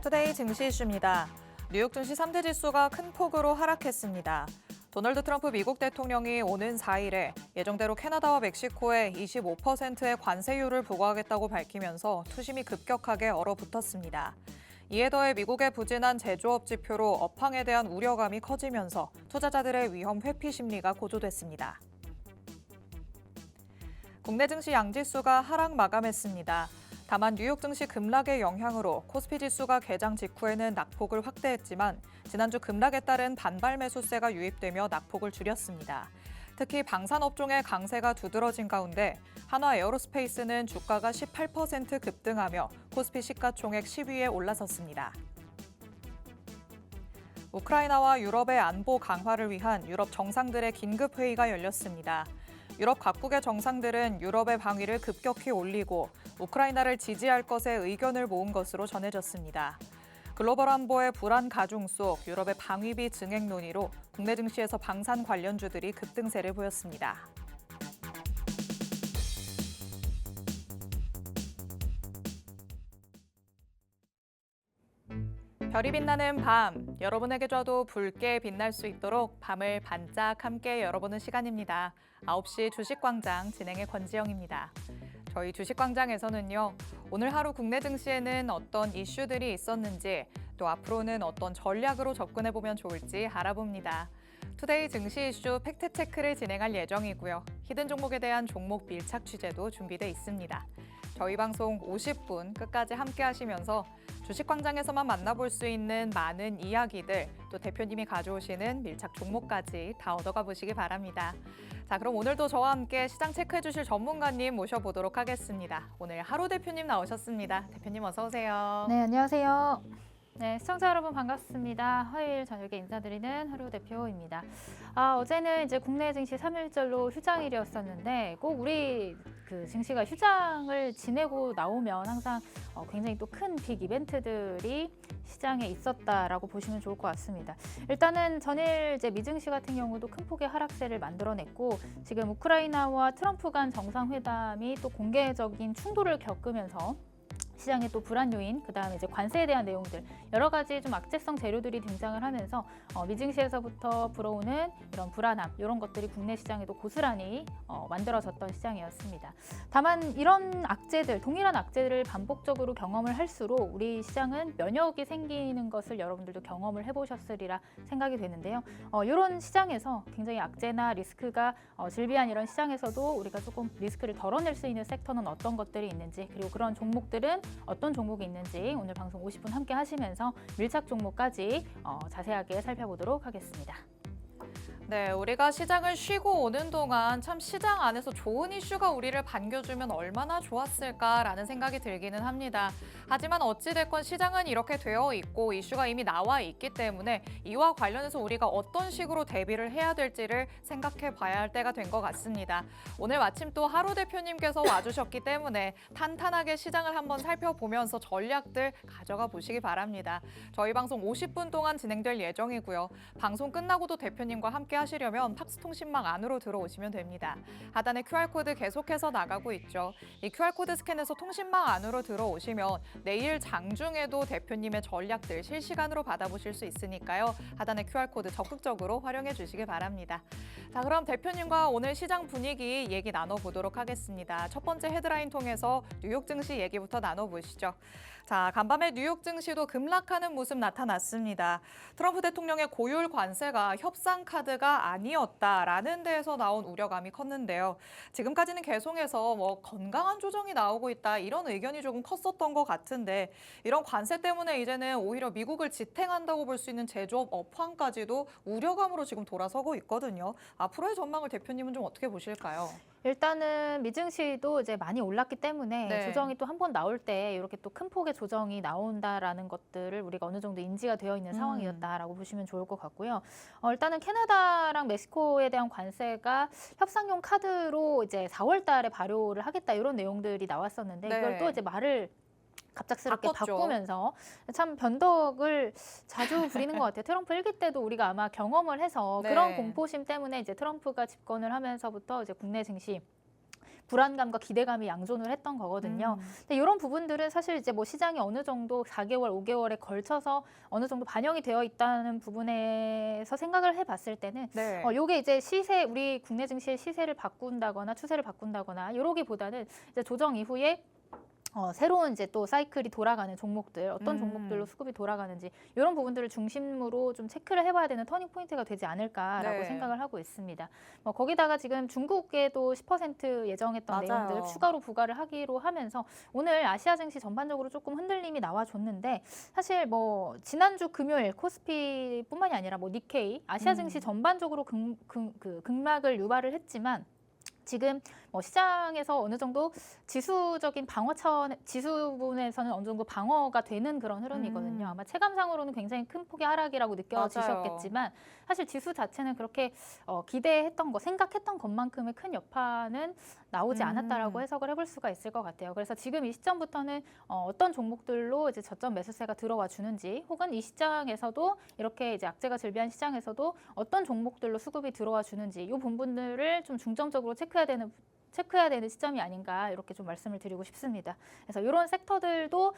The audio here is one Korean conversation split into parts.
투데이 증시 이슈입니다. 뉴욕 증시 3대 지수가 큰 폭으로 하락했습니다. 도널드 트럼프 미국 대통령이 오는 4일에 예정대로 캐나다와 멕시코에 25%의 관세율을 부과하겠다고 밝히면서 투심이 급격하게 얼어붙었습니다. 이에 더해 미국의 부진한 제조업 지표로 업황에 대한 우려감이 커지면서 투자자들의 위험 회피 심리가 고조됐습니다. 국내 증시 양지수가 하락 마감했습니다. 다만 뉴욕 증시 급락의 영향으로 코스피 지수가 개장 직후에는 낙폭을 확대했지만 지난주 급락에 따른 반발 매수세가 유입되며 낙폭을 줄였습니다. 특히 방산업종의 강세가 두드러진 가운데 한화 에어로스페이스는 주가가 18% 급등하며 코스피 시가총액 10위에 올라섰습니다. 우크라이나와 유럽의 안보 강화를 위한 유럽 정상들의 긴급 회의가 열렸습니다. 유럽 각국의 정상들은 유럽의 방위를 급격히 올리고 우크라이나를 지지할 것에 의견을 모은 것으로 전해졌습니다. 글로벌 안보의 불안 가중 속 유럽의 방위비 증액 논의로 국내 증시에서 방산 관련주들이 급등세를 보였습니다. 별이 빛나는 밤, 여러분에게 줘도 붉게 빛날 수 있도록 밤을 반짝 함께 열어보는 시간입니다. 9시 주식광장 진행의 권지영입니다. 저희 주식광장에서는요, 오늘 하루 국내 증시에는 어떤 이슈들이 있었는지, 또 앞으로는 어떤 전략으로 접근해보면 좋을지 알아봅니다. 투데이 증시 이슈 팩트체크를 진행할 예정이고요. 히든 종목에 대한 종목 밀착 취재도 준비돼 있습니다. 저희 방송 50분 끝까지 함께 하시면서 주식광장에서만 만나볼 수 있는 많은 이야기들, 또 대표님이 가져오시는 밀착 종목까지 다 얻어가 보시기 바랍니다. 자, 그럼 오늘도 저와 함께 시장 체크해 주실 전문가님 모셔보도록 하겠습니다. 오늘 하루 대표님 나오셨습니다. 대표님 어서 오세요. 네, 안녕하세요. 네, 시청자 여러분 반갑습니다. 화요일 저녁에 인사드리는 하루 대표입니다. 어제는 이제 국내 증시 3일절로 휴장일이었었는데 꼭 우리 증시가 휴장을 지내고 나오면 항상 굉장히 또 큰 빅 이벤트들이 시장에 있었다라고 보시면 좋을 것 같습니다. 일단은 전일 이제 미증시 같은 경우도 큰 폭의 하락세를 만들어냈고 지금 우크라이나와 트럼프 간 정상회담이 또 공개적인 충돌을 겪으면서 시장의 또 불안 요인, 그다음에 이제 관세에 대한 내용들 여러 가지 좀 악재성 재료들이 등장을 하면서 미증시에서부터 불어오는 이런 불안함 이런 것들이 국내 시장에도 고스란히 만들어졌던 시장이었습니다. 다만 이런 악재들, 동일한 악재들을 반복적으로 경험을 할수록 우리 시장은 면역이 생기는 것을 여러분들도 경험을 해보셨으리라 생각이 되는데요. 이런 시장에서 굉장히 악재나 리스크가 질비한 이런 시장에서도 우리가 조금 리스크를 덜어낼 수 있는 섹터는 어떤 것들이 있는지, 그리고 그런 종목들은 어떤 종목이 있는지 오늘 방송 50분 함께 하시면서 밀착 종목까지 자세하게 살펴보도록 하겠습니다. 네, 우리가 시장을 쉬고 오는 동안 참 시장 안에서 좋은 이슈가 우리를 반겨주면 얼마나 좋았을까라는 생각이 들기는 합니다. 하지만 어찌됐건 시장은 이렇게 되어 있고 이슈가 이미 나와 있기 때문에 이와 관련해서 우리가 어떤 식으로 대비를 해야 될지를 생각해 봐야 할 때가 된 것 같습니다. 오늘 마침 또 하루 대표님께서 와주셨기 때문에 탄탄하게 시장을 한번 살펴보면서 전략들 가져가 보시기 바랍니다. 저희 방송 50분 동안 진행될 예정이고요. 방송 끝나고도 대표님과 함께 하시려면 팍스통신망 안으로 들어오시면 됩니다. 하단에 QR코드 계속해서 나가고 있죠. 이 QR코드 스캔해서 통신망 안으로 들어오시면 내일 장중에도 대표님의 전략들 실시간으로 받아보실 수 있으니까요. 하단에 QR코드 적극적으로 활용해 주시기 바랍니다. 자, 그럼 대표님과 오늘 시장 분위기 얘기 나눠보도록 하겠습니다. 첫 번째 헤드라인 통해서 뉴욕 증시 얘기부터 나눠보시죠. 자, 간밤에 뉴욕 증시도 급락하는 모습 나타났습니다. 트럼프 대통령의 고율 관세가 협상 카드가 아니었다라는 데에서 나온 우려감이 컸는데요. 지금까지는 계속해서 건강한 조정이 나오고 있다 이런 의견이 조금 컸었던 것 같은데 이런 관세 때문에 이제는 오히려 미국을 지탱한다고 볼 수 있는 제조업 업황까지도 우려감으로 지금 돌아서고 있거든요. 앞으로의 전망을 대표님은 좀 어떻게 보실까요? 일단은 미증시도 이제 많이 올랐기 때문에 네. 조정이 또 한 번 나올 때 이렇게 또 큰 폭의 조정이 나온다라는 것들을 우리가 어느 정도 인지가 되어 있는 상황이었다라고 보시면 좋을 것 같고요. 일단은 캐나다랑 멕시코에 대한 관세가 협상용 카드로 이제 4월 달에 발효를 하겠다 이런 내용들이 나왔었는데 네. 이걸 또 이제 말을 갑작스럽게 바꿨죠. 바꾸면서 참 변덕을 자주 부리는 것 같아요. 트럼프 1기 때도 우리가 아마 경험을 해서 네. 그런 공포심 때문에 이제 트럼프가 집권을 하면서부터 이제 국내 증시 불안감과 기대감이 양존을 했던 거거든요. 근데 이런 부분들은 사실 이제 뭐 시장이 어느 정도 4개월, 5개월에 걸쳐서 어느 정도 반영이 되어 있다는 부분에서 생각을 해봤을 때는 네. 요게 이제 시세, 우리 국내 증시의 시세를 바꾼다거나 추세를 바꾼다거나 이러기보다는 이제 조정 이후에 새로운 이제 또 사이클이 돌아가는 종목들, 어떤 종목들로 수급이 돌아가는지 이런 부분들을 중심으로 좀 체크를 해봐야 되는 터닝 포인트가 되지 않을까라고 네. 생각을 하고 있습니다. 거기다가 지금 중국에도 10% 예정했던 맞아요. 내용들 추가로 부과를 하기로 하면서 오늘 아시아 증시 전반적으로 조금 흔들림이 나와줬는데 사실 뭐 지난주 금요일 코스피뿐만이 아니라 뭐 니케이, 아시아 증시 전반적으로 급락을 유발을 했지만 지금 뭐 시장에서 어느 정도 지수적인 방어 차원, 지수 부분에서는 어느 정도 방어가 되는 그런 흐름이거든요. 아마 체감상으로는 굉장히 큰 폭의 하락이라고 느껴지셨겠지만 사실 지수 자체는 그렇게 기대했던 거, 생각했던 것만큼의 큰 여파는 나오지 않았다라고 해석을 해볼 수가 있을 것 같아요. 그래서 지금 이 시점부터는 어떤 종목들로 이제 저점 매수세가 들어와 주는지, 혹은 이 시장에서도 이렇게 이제 악재가 즐비한 시장에서도 어떤 종목들로 수급이 들어와 주는지, 이 부분들을 좀 중점적으로 체크해야 되는 시점이 아닌가 이렇게 좀 말씀을 드리고 싶습니다. 그래서 이런 섹터들도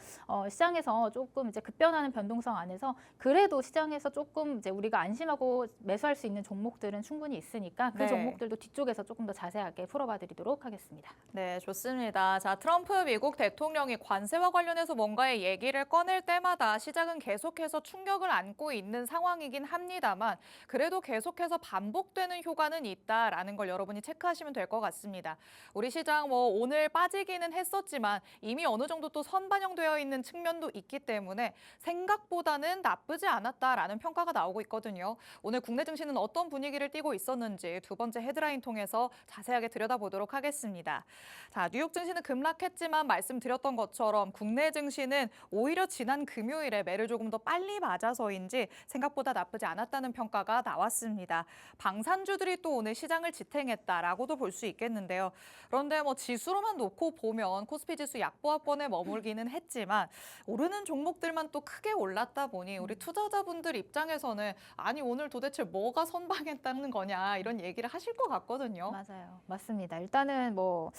시장에서 조금 이제 급변하는 변동성 안에서 그래도 시장에서 조금 이제 우리가 안심하고 매수할 수 있는 종목들은 충분히 있으니까 그 네. 종목들도 뒤쪽에서 조금 더 자세하게 풀어봐드리도록 하겠습니다. 네, 좋습니다. 자, 트럼프 미국 대통령이 관세와 관련해서 뭔가의 얘기를 꺼낼 때마다 시장은 계속해서 충격을 안고 있는 상황이긴 합니다만 그래도 계속해서 반복되는 효과는 있다라는 걸 여러분이 체크하시면 될 것 같습니다. 우리 시장 뭐 오늘 빠지기는 했었지만 이미 어느 정도 또 선반영되어 있는 측면도 있기 때문에 생각보다는 나쁘지 않았다라는 평가가 나오고 있거든요. 오늘 국내 증시는 어떤 분위기를 띠고 있었는지 두 번째 헤드라인 통해서 자세하게 들여다보도록 하겠습니다. 자, 뉴욕 증시는 급락했지만 말씀드렸던 것처럼 국내 증시는 오히려 지난 금요일에 매를 조금 더 빨리 맞아서인지 생각보다 나쁘지 않았다는 평가가 나왔습니다. 방산주들이 또 오늘 시장을 지탱했다라고도 볼 수 있겠는데요. 그런데 뭐 지수로만 놓고 보면 코스피 지수 약보합권에 머물기는 했지만 오르는 종목들만 또 크게 올랐다 보니 우리 투자자분들 입장에서는 아니 오늘 도대체 뭐가 선방했다는 거냐 이런 얘기를 하실 것 같거든요. 맞아요. 맞습니다. 일단은 뭐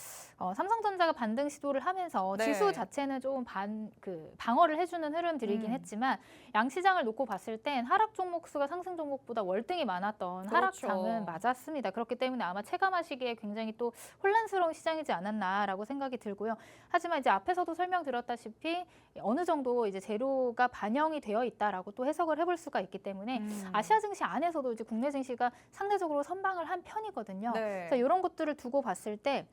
삼성전자가 반등 시도를 하면서 네. 지수 자체는 조금 방어를 해주는 흐름들이긴 했지만 양시장을 놓고 봤을 땐 하락 종목 수가 상승 종목보다 월등히 많았던 그렇죠. 하락장은 맞았습니다. 그렇기 때문에 아마 체감하시기에 굉장히 또 혼란스러운 시장이지 않았나라고 생각이 들고요. 하지만 이제 앞에서도 설명드렸다시피 어느 정도 이제 재료가 반영이 되어 있다라고 또 해석을 해볼 수가 있기 때문에 아시아 증시 안에서도 이제 국내 증시가 상대적으로 선방을 한 편이거든요. 네. 그래서 이런 것들을 두고 봤을 때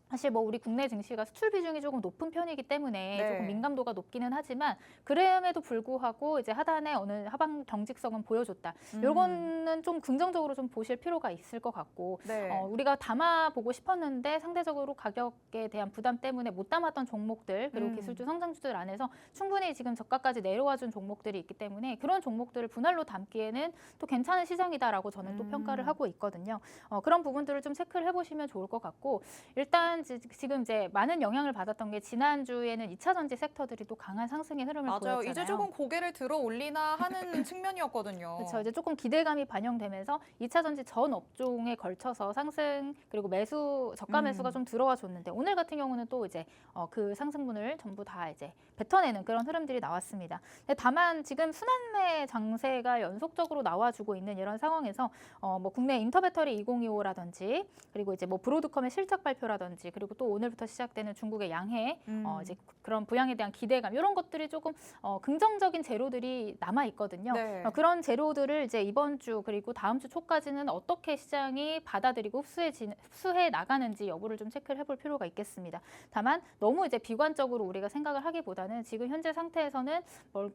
사실 뭐 우리 국내 증시가 수출 비중이 조금 높은 편이기 때문에 네. 조금 민감도가 높기는 하지만 그럼에도 불구하고 이제 하단에 어느 하방 경직성은 보여줬다. 요거는 좀 긍정적으로 좀 보실 필요가 있을 것 같고 네. 우리가 담아보고 싶었는데 상대적으로 가격에 대한 부담 때문에 못 담았던 종목들 그리고 기술주 성장주들 안에서 충분히 지금 저가까지 내려와준 종목들이 있기 때문에 그런 종목들을 분할로 담기에는 또 괜찮은 시장이다라고 저는 또 평가를 하고 있거든요. 그런 부분들을 좀 체크를 해보시면 좋을 것 같고 일단 지금 이제 많은 영향을 받았던 게 지난주에는 2차 전지 섹터들이 또 강한 상승의 흐름을 맞아요. 보였잖아요. 이제 조금 고개를 들어 올리나 하는 측면이었거든요. 그렇죠. 이제 조금 기대감이 반영되면서 2차 전지 전 업종에 걸쳐서 상승 그리고 매수 저가 매수가 좀 들어와 줬는데 오늘 같은 경우는 또 이제 그 상승분을 전부 다 이제 뱉어내는 그런 흐름들이 나왔습니다. 근데 다만 지금 순환매 장세가 연속적으로 나와주고 있는 이런 상황에서 뭐 국내 인터배터리 2025라든지 그리고 이제 뭐 브로드컴의 실적 발표라든지 그리고 또 오늘부터 시작되는 중국의 양해 이제 그런 부양에 대한 기대감 이런 것들이 조금 긍정적인 재료들이 남아 있거든요. 네. 그런 재료들을 이제 이번 주 그리고 다음 주 초까지는 어떻게 시장이 받아들이고 흡수해 나가는지 여부를 좀 체크를 해볼 필요가 있겠습니다. 다만 너무 이제 비관적으로 우리가 생각을 하기보다는 지금 현재 상태에서는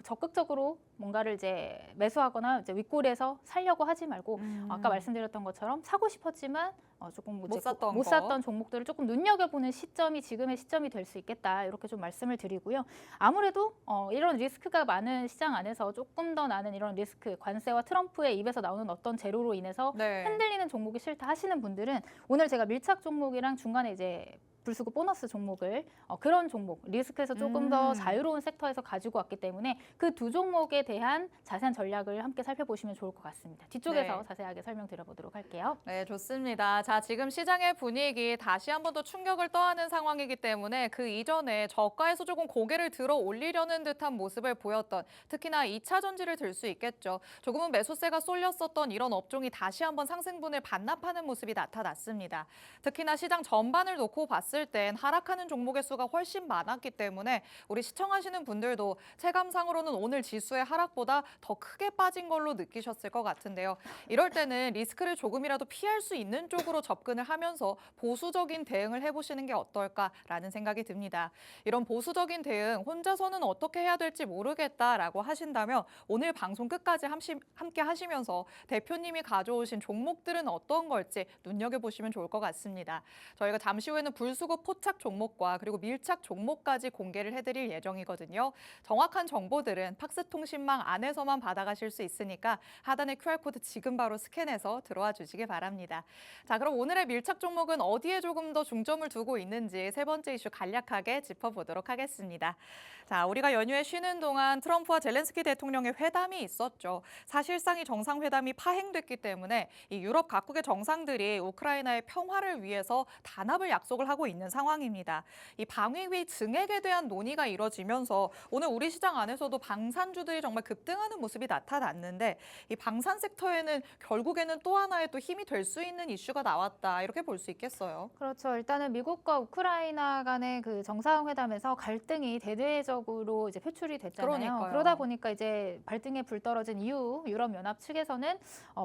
적극적으로 뭔가를 이제 매수하거나 이제 윗골에서 살려고 하지 말고 아까 말씀드렸던 것처럼 사고 싶었지만 조금 못 샀던 못 거. 샀던 종목들을 조금 눈여겨보는 시점이 지금의 시점이 될 수 있겠다 이렇게 좀 말씀을 드리고요. 아무래도 이런 리스크가 많은 시장 안에서 조금 더 나는 이런 리스크, 관세와 트럼프의 입에서 나오는 어떤 재료로 인해서 네. 흔들리는 종목이 싫다 하시는 분들은 오늘 제가 밀착 종목이랑 중간에 이제 불수급 보너스 종목을 그런 종목, 리스크에서 조금 더 자유로운 섹터에서 가지고 왔기 때문에 그 두 종목에 대한 자세한 전략을 함께 살펴보시면 좋을 것 같습니다. 뒤쪽에서 네. 자세하게 설명드려보도록 할게요. 네, 좋습니다. 자, 지금 시장의 분위기 다시 한 번 더 충격을 떠안은 상황이기 때문에 그 이전에 저가에서 조금 고개를 들어 올리려는 듯한 모습을 보였던 특히나 2차 전지를 들 수 있겠죠. 조금은 매수세가 쏠렸었던 이런 업종이 다시 한번 상승분을 반납하는 모습이 나타났습니다. 특히나 시장 전반을 놓고 봤을 땐 하락하는 종목의 수가 훨씬 많았기 때문에 우리 시청하시는 분들도 체감상으로는 오늘 지수의 하락보다 더 크게 빠진 걸로 느끼셨을 것 같은데요. 이럴 때는 리스크를 조금이라도 피할 수 있는 쪽으로 접근을 하면서 보수적인 대응을 해보시는 게 어떨까라는 생각이 듭니다. 이런 보수적인 대응 혼자서는 어떻게 해야 될지 모르겠다라고 하신다면 오늘 방송 끝까지 함께 하시면서 대표님이 가져오신 종목들은 어떤 걸지 눈여겨보시면 좋을 것 같습니다. 저희가 잠시 후에는 불수급 포착 종목과 그리고 밀착 종목까지 공개를 해드릴 예정이거든요. 정확한 정보들은 팍스통신망 안에서만 받아가실 수 있으니까 하단의 QR코드 지금 바로 스캔해서 들어와 주시기 바랍니다. 자, 그럼 오늘의 밀착 종목은 어디에 조금 더 중점을 두고 있는지 세 번째 이슈 간략하게 짚어보도록 하겠습니다. 자, 우리가 연휴에 쉬는 동안 트럼프와 젤렌스키 대통령의 회담이 있었죠. 사실상 이 정상회담이 파행됐기 때문에 이 유럽 각국의 정상들이 우크라이나의 평화를 위해서 단합을 약속을 하고 있는 상황입니다. 이 방위비 증액에 대한 논의가 이뤄지면서 오늘 우리 시장 안에서도 방산주들이 정말 급등하는 모습이 나타났는데 이 방산 섹터에는 결국에는 또 하나의 또 힘이 될 수 있는 이슈가 나왔다 이렇게 볼 수 있겠어요. 그렇죠. 일단은 미국과 우크라이나 간의 그 정상회담에서 갈등이 대대적으로 이제 표출이 됐잖아요. 그러니까요. 그러다 보니까 이제 발등에 불 떨어진 이후 유럽연합 측에서는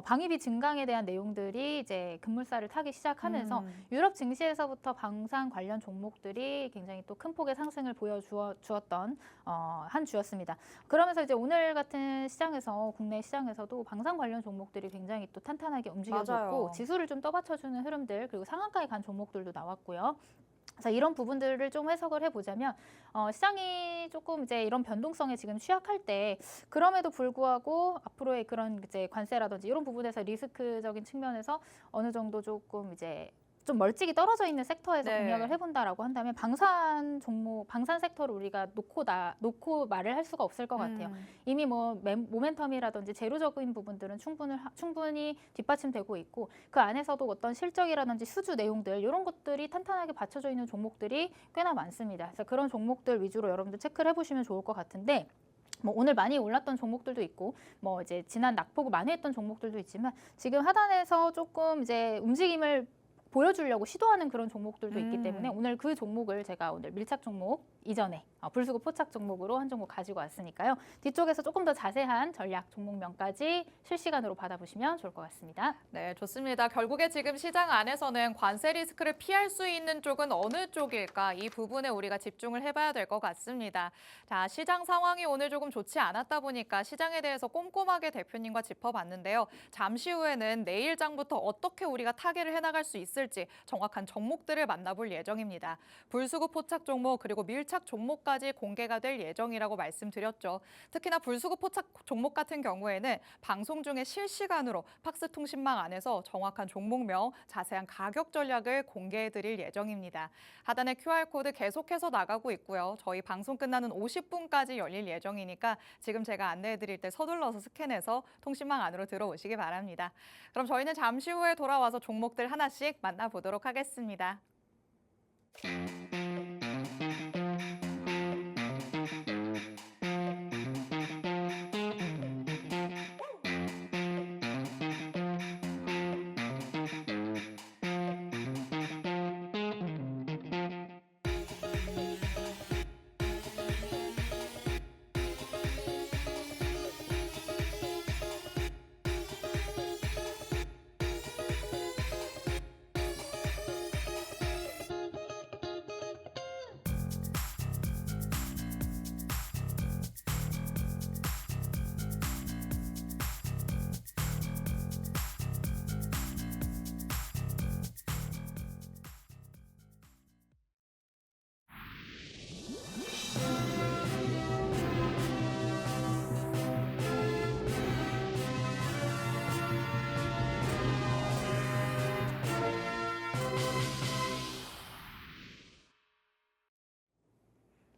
방위비 증강에 대한 내용들이 이제 급물살을 타기 시작하면서 유럽 증시에서부터 방산 관련 종목들이 굉장히 또 큰 폭의 상승을 보여주었던 한 주였습니다. 그러면서 이제 오늘 같은 시장에서 국내 시장에서도 방산 관련 종목들이 굉장히 또 탄탄하게 움직여줬고 맞아요. 지수를 좀 떠받쳐주는 흐름들 그리고 상한가에 간 종목들도 나왔고요. 그래서 이런 부분들을 좀 해석을 해보자면 시장이 조금 이제 이런 변동성에 지금 취약할 때 그럼에도 불구하고 앞으로의 그런 이제 관세라든지 이런 부분에서 리스크적인 측면에서 어느 정도 조금 이제 좀 멀찍이 떨어져 있는 섹터에서 네. 공략을 해본다라고 한다면 방산 종목, 방산 섹터를 우리가 놓고 말을 할 수가 없을 것 같아요. 이미 뭐 모멘텀이라든지 재료적인 부분들은 충분히 뒷받침되고 있고 그 안에서도 어떤 실적이라든지 수주 내용들 이런 것들이 탄탄하게 받쳐져 있는 종목들이 꽤나 많습니다. 그래서 그런 종목들 위주로 여러분들 체크를 해보시면 좋을 것 같은데 뭐 오늘 많이 올랐던 종목들도 있고 뭐 이제 지난 낙폭을 만회했던 종목들도 있지만 지금 하단에서 조금 이제 움직임을 보여주려고 시도하는 그런 종목들도 있기 때문에 오늘 그 종목을 제가 오늘 밀착 종목 이전에 불수급 포착 종목으로 한 종목 가지고 왔으니까요. 뒤쪽에서 조금 더 자세한 전략 종목명까지 실시간으로 받아보시면 좋을 것 같습니다. 네, 좋습니다. 결국에 지금 시장 안에서는 관세 리스크를 피할 수 있는 쪽은 어느 쪽일까? 이 부분에 우리가 집중을 해봐야 될 것 같습니다. 자, 시장 상황이 오늘 조금 좋지 않았다 보니까 시장에 대해서 꼼꼼하게 대표님과 짚어봤는데요. 잠시 후에는 내일장부터 어떻게 우리가 타개를 해나갈 수 있을지 정확한 종목들을 만나볼 예정입니다. 불수급 포착 종목 그리고 밀착 종목까지 공개가 될 예정이라고 말씀드렸죠. 특히나 불수급 포착 종목 같은 경우에는 방송 중에 실시간으로 팍스통신망 안에서 정확한 종목명, 자세한 가격 전략을 공개해드릴 예정입니다. 하단에 QR코드 계속해서 나가고 있고요. 저희 방송 끝나는 50분까지 열릴 예정이니까 지금 제가 안내해드릴 때 서둘러서 스캔해서 통신망 안으로 들어오시기 바랍니다. 그럼 저희는 잠시 후에 돌아와서 종목들 하나씩 만나보도록 하겠습니다.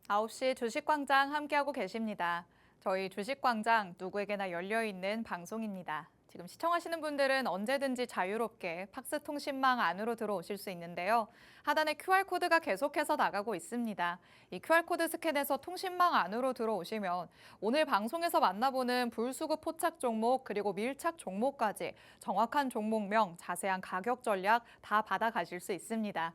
9시 주식광장 함께하고 계십니다. 저희 주식광장 누구에게나 열려있는 방송입니다. 지금 시청하시는 분들은 언제든지 자유롭게 팍스 통신망 안으로 들어오실 수 있는데요. 하단에 QR코드가 계속해서 나가고 있습니다. 이 QR코드 스캔해서 통신망 안으로 들어오시면 오늘 방송에서 만나보는 불수급 포착 종목 그리고 밀착 종목까지 정확한 종목명, 자세한 가격 전략 다 받아가실 수 있습니다.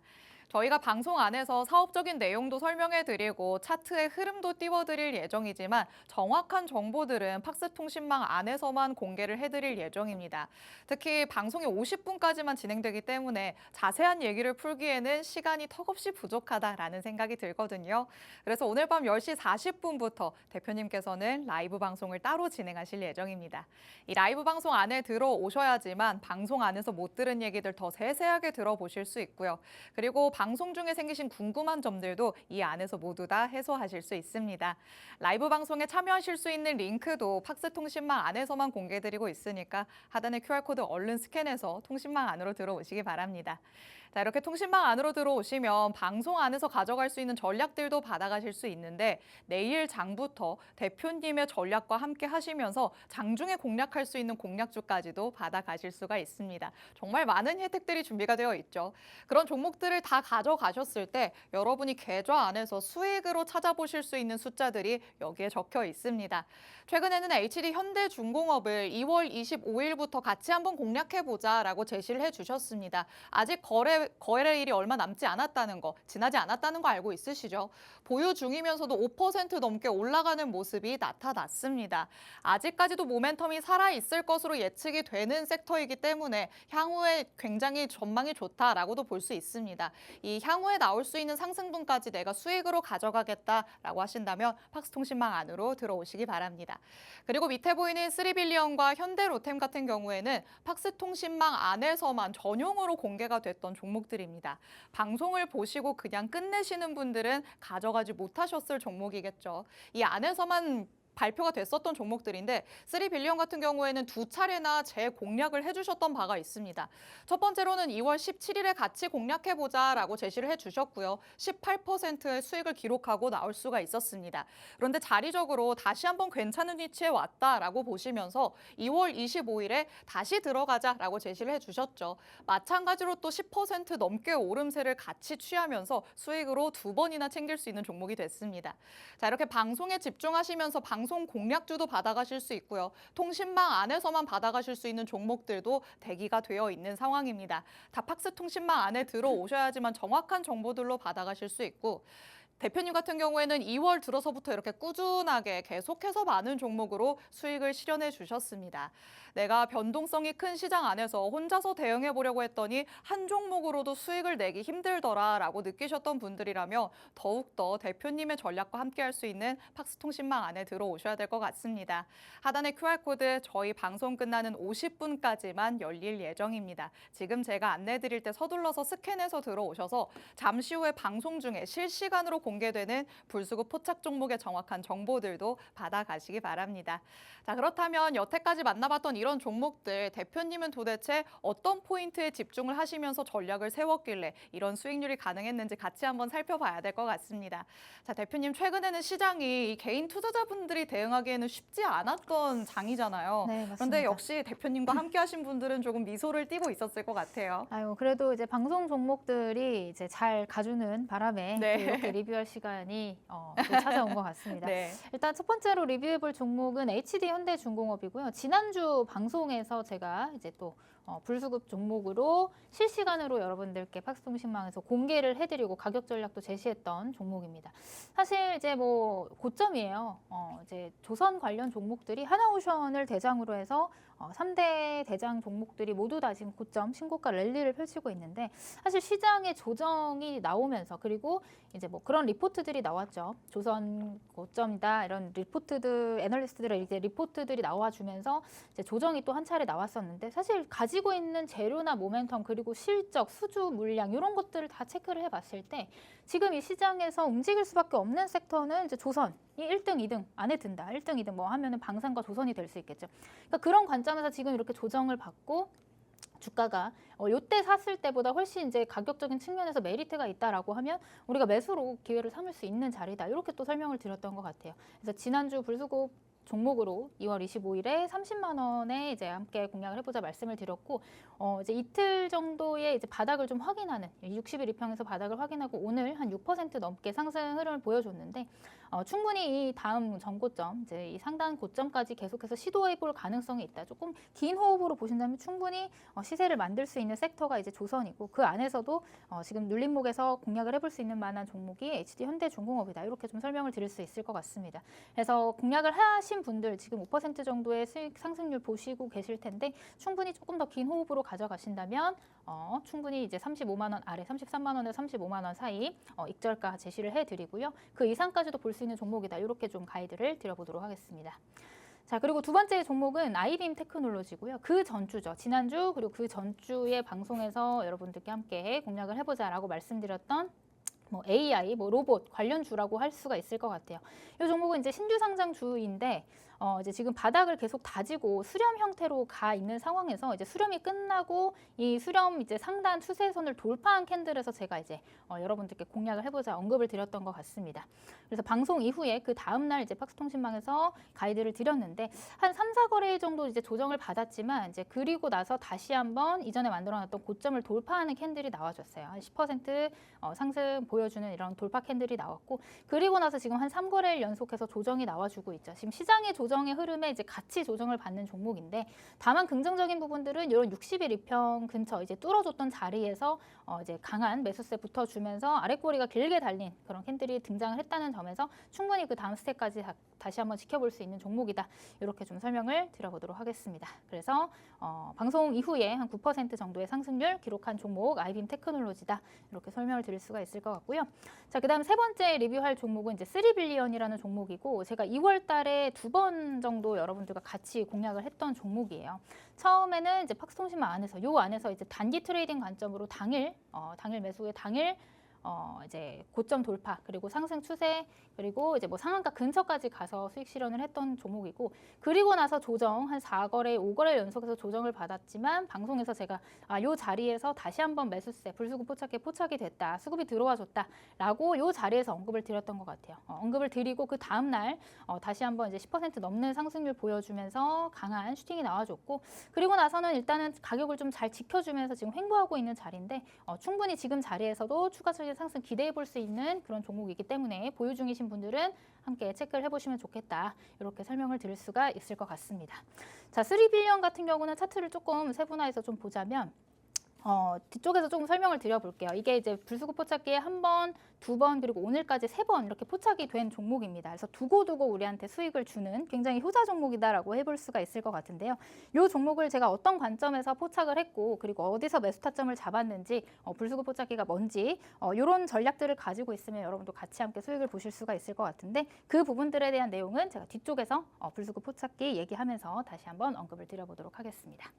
저희가 방송 안에서 사업적인 내용도 설명해드리고 차트의 흐름도 띄워드릴 예정이지만 정확한 정보들은 팍스 통신망 안에서만 공개를 해드릴 예정입니다. 특히 방송이 50분까지만 진행되기 때문에 자세한 얘기를 풀기에는 시간이 턱없이 부족하다라는 생각이 들거든요. 그래서 오늘 밤 10시 40분부터 대표님께서는 라이브 방송을 따로 진행하실 예정입니다. 이 라이브 방송 안에 들어오셔야지만 방송 안에서 못 들은 얘기들 더 세세하게 들어보실 수 있고요. 그리고 방송 중에 생기신 궁금한 점들도 이 안에서 모두 다 해소하실 수 있습니다. 라이브 방송에 참여하실 수 있는 링크도 팍스 통신망 안에서만 공개드리고 있으니까 하단의 QR코드 얼른 스캔해서 통신망 안으로 들어오시기 바랍니다. 자, 이렇게 통신망 안으로 들어오시면 방송 안에서 가져갈 수 있는 전략들도 받아가실 수 있는데 내일 장부터 대표님의 전략과 함께 하시면서 장중에 공략할 수 있는 공략주까지도 받아가실 수가 있습니다. 정말 많은 혜택들이 준비가 되어 있죠. 그런 종목들을 다 가져가셨을 때 여러분이 계좌 안에서 수익으로 찾아보실 수 있는 숫자들이 여기에 적혀 있습니다. 최근에는 HD 현대중공업을 2월 25일부터 같이 한번 공략해보자라고 제시를 해주셨습니다. 아직 거래일이 얼마 남지 않았다는 거, 지나지 않았다는 거 알고 있으시죠? 보유 중이면서도 5% 넘게 올라가는 모습이 나타났습니다. 아직까지도 모멘텀이 살아있을 것으로 예측이 되는 섹터이기 때문에 향후에 굉장히 전망이 좋다라고도 볼 수 있습니다. 이 향후에 나올 수 있는 상승분까지 내가 수익으로 가져가겠다라고 하신다면 팍스통신망 안으로 들어오시기 바랍니다. 그리고 밑에 보이는 3빌리언과 현대로템 같은 경우에는 팍스통신망 안에서만 전용으로 공개가 됐던 종목들입니다. 방송을 보시고 그냥 끝내시는 분들은 가져가지 못하셨을 종목이겠죠. 이 안에서만 발표가 됐었던 종목들인데 3빌리언 같은 경우에는 두 차례나 재공략을 해주셨던 바가 있습니다. 첫 번째로는 2월 17일에 같이 공략해보자라고 제시를 해주셨고요. 18%의 수익을 기록하고 나올 수가 있었습니다. 그런데 자리적으로 다시 한번 괜찮은 위치에 왔다라고 보시면서 2월 25일에 다시 들어가자라고 제시를 해주셨죠. 마찬가지로 또 10% 넘게 오름세를 같이 취하면서 수익으로 두 번이나 챙길 수 있는 종목이 됐습니다. 자, 이렇게 방송에 집중하시면서 방송 공략주도 받아가실 수 있고요. 통신망 안에서만 받아가실 수 있는 종목들도 대기가 되어 있는 상황입니다. 다팍스 통신망 안에 들어오셔야지만 정확한 정보들로 받아가실 수 있고 대표님 같은 경우에는 2월 들어서부터 이렇게 꾸준하게 계속해서 많은 종목으로 수익을 실현해 주셨습니다. 내가 변동성이 큰 시장 안에서 혼자서 대응해 보려고 했더니 한 종목으로도 수익을 내기 힘들더라라고 느끼셨던 분들이라면 더욱더 대표님의 전략과 함께 할 수 있는 팍스통신망 안에 들어오셔야 될 것 같습니다. 하단의 QR코드 저희 방송 끝나는 50분까지만 열릴 예정입니다. 지금 제가 안내 드릴 때 서둘러서 스캔해서 들어오셔서 잠시 후에 방송 중에 실시간으로 공개되는 불수급 포착 종목의 정확한 정보들도 받아가시기 바랍니다. 자, 그렇다면 여태까지 만나봤던 이런 종목들 대표님은 도대체 어떤 포인트에 집중을 하시면서 전략을 세웠길래 이런 수익률이 가능했는지 같이 한번 살펴봐야 될 것 같습니다. 자, 대표님 최근에는 시장이 개인 투자자분들이 대응하기에는 쉽지 않았던 장이잖아요. 네, 맞습니다. 그런데 역시 대표님과 함께 하신 분들은 조금 미소를 띠고 있었을 것 같아요. 아유, 그래도 이제 방송 종목들이 이제 잘 가주는 바람에 네. 또 이렇게 리뷰할 시간이 또 찾아온 것 같습니다. 네. 일단 첫 번째로 리뷰해볼 종목은 HD 현대중공업이고요. 지난주 방송에서 제가 이제 또 불수급 종목으로 실시간으로 여러분들께 팍스통신망에서 공개를 해드리고 가격 전략도 제시했던 종목입니다. 사실 이제 뭐 고점이에요. 이제 조선 관련 종목들이 하나오션을 대장으로 해서 3대 대장 종목들이 모두 다 지금 고점 신고가 랠리를 펼치고 있는데 사실 시장의 조정이 나오면서 그리고 이제 뭐 그런 리포트들이 나왔죠. 조선 고점이다 이런 리포트들 애널리스트들의 이제 리포트들이 나와주면서 이제 조정이 또 한 차례 나왔었는데 사실 가지고 있는 재료나 모멘텀 그리고 실적, 수주 물량 이런 것들을 다 체크를 해봤을 때 지금 이 시장에서 움직일 수밖에 없는 섹터는 이제 조선이 1등, 2등 안에 든다. 1등, 2등 뭐 하면은 방산과 조선이 될 수 있겠죠. 그러니까 그런 관점에서 지금 이렇게 조정을 받고 주가가 요때 샀을 때보다 훨씬 이제 가격적인 측면에서 메리트가 있다라고 하면 우리가 매수로 기회를 삼을 수 있는 자리다. 이렇게 또 설명을 드렸던 것 같아요. 그래서 지난주 불수급 종목으로 2월 25일에 30만 원에 이제 함께 공략을 해보자 말씀을 드렸고, 이제 이틀 정도의 이제 바닥을 좀 확인하는 60일 이평에서 바닥을 확인하고 오늘 한 6% 넘게 상승 흐름을 보여줬는데, 충분히 이 다음 전고점, 이제 이 상단 고점까지 계속해서 시도해볼 가능성이 있다. 조금 긴 호흡으로 보신다면 충분히 시세를 만들 수 있는 섹터가 이제 조선이고, 그 안에서도 지금 눌림목에서 공략을 해볼 수 있는 만한 종목이 HD 현대중공업이다. 이렇게 좀 설명을 드릴 수 있을 것 같습니다. 그래서 공략을 하신 분들 지금 5% 정도의 수익 상승률 보시고 계실 텐데, 충분히 조금 더 긴 호흡으로 가져가신다면 충분히 이제 35만 원 아래 33만 원에서 35만 원 사이 익절가 제시를 해드리고요. 그 이상까지도 볼 수 있는 종목이다. 이렇게 좀 가이드를 드려보도록 하겠습니다. 자, 그리고 두 번째 종목은 아이빔 테크놀로지고요. 그 전주죠. 지난주 그리고 그 전주의 방송에서 여러분들께 함께 공략을 해보자라고 말씀드렸던 뭐 AI, 뭐 로봇 관련주라고 할 수가 있을 것 같아요. 이 종목은 이제 신규 상장주인데 이제 지금 바닥을 계속 다지고 수렴 형태로 가 있는 상황에서 이제 수렴이 끝나고 이 수렴 이제 상단 추세선을 돌파한 캔들에서 제가 이제 여러분들께 공략을 해보자 언급을 드렸던 것 같습니다. 그래서 방송 이후에 그 다음 날 이제 팍스통신망에서 가이드를 드렸는데 한 3, 4거래일 정도 이제 조정을 받았지만 이제 그리고 나서 다시 한번 이전에 만들어놨던 고점을 돌파하는 캔들이 나와줬어요. 한 10% 상승 보여주는 이런 돌파 캔들이 나왔고, 그리고 나서 지금 한 3거래일 연속해서 조정이 나와주고 있죠. 지금 시장의 조정의 흐름에 이제 같이 조정을 받는 종목인데, 다만 긍정적인 부분들은 이런 60일 이평 근처 이제 뚫어줬던 자리에서 이제 강한 매수세 붙어주면서 아랫꼬리가 길게 달린 그런 캔들이 등장을 했다는 점에서 충분히 그 다음 스텝까지 다시 한번 지켜볼 수 있는 종목이다. 이렇게 좀 설명을 드려보도록 하겠습니다. 그래서 방송 이후에 한 9% 정도의 상승률 기록한 종목 아이빔 테크놀로지다. 이렇게 설명을 드릴 수가 있을 것 같고요. 자, 그다음 세 번째 리뷰할 종목은 이제 3빌리언이라는 종목이고, 제가 2월 달에 2번 정도 여러분들과 같이 공략을 했던 종목이에요. 처음에는 이제 팍스통신망 안에서 요 안에서 이제 단기 트레이딩 관점으로 당일 매수 후에 당일 이제 고점 돌파 그리고 상승 추세 그리고 이제 뭐 상한가 근처까지 가서 수익 실현을 했던 종목이고, 그리고 나서 조정 한 4거래, 5거래 연속해서 조정을 받았지만 방송에서 제가 요 자리에서 다시 한번 매수세 불수급 포착이 됐다. 수급이 들어와 줬다라고 요 자리에서 언급을 드렸던 것 같아요. 언급을 드리고 그 다음 날 다시 한번 이제 10% 넘는 상승률 보여주면서 강한 슈팅이 나와줬고, 그리고 나서는 일단은 가격을 좀 잘 지켜주면서 지금 횡보하고 있는 자리인데 충분히 지금 자리에서도 추가적인 상승 기대해 볼 수 있는 그런 종목이기 때문에 보유 중이신 분들은 함께 체크를 해보시면 좋겠다. 이렇게 설명을 드릴 수가 있을 것 같습니다. 자, 3빌리언 같은 경우는 차트를 조금 세분화해서 좀 보자면 뒤쪽에서 조금 설명을 드려볼게요. 이게 이제 불수급 포착기에 한 번, 두 번, 그리고 오늘까지 3번 이렇게 포착이 된 종목입니다. 그래서 두고두고 우리한테 수익을 주는 굉장히 효자 종목이다라고 해볼 수가 있을 것 같은데요. 이 종목을 제가 어떤 관점에서 포착을 했고, 그리고 어디서 매수 타점을 잡았는지, 불수급 포착기가 뭔지 이런 전략들을 가지고 있으면 여러분도 같이 함께 수익을 보실 수가 있을 것 같은데, 그 부분들에 대한 내용은 제가 뒤쪽에서 불수급 포착기 얘기하면서 다시 한번 언급을 드려보도록 하겠습니다.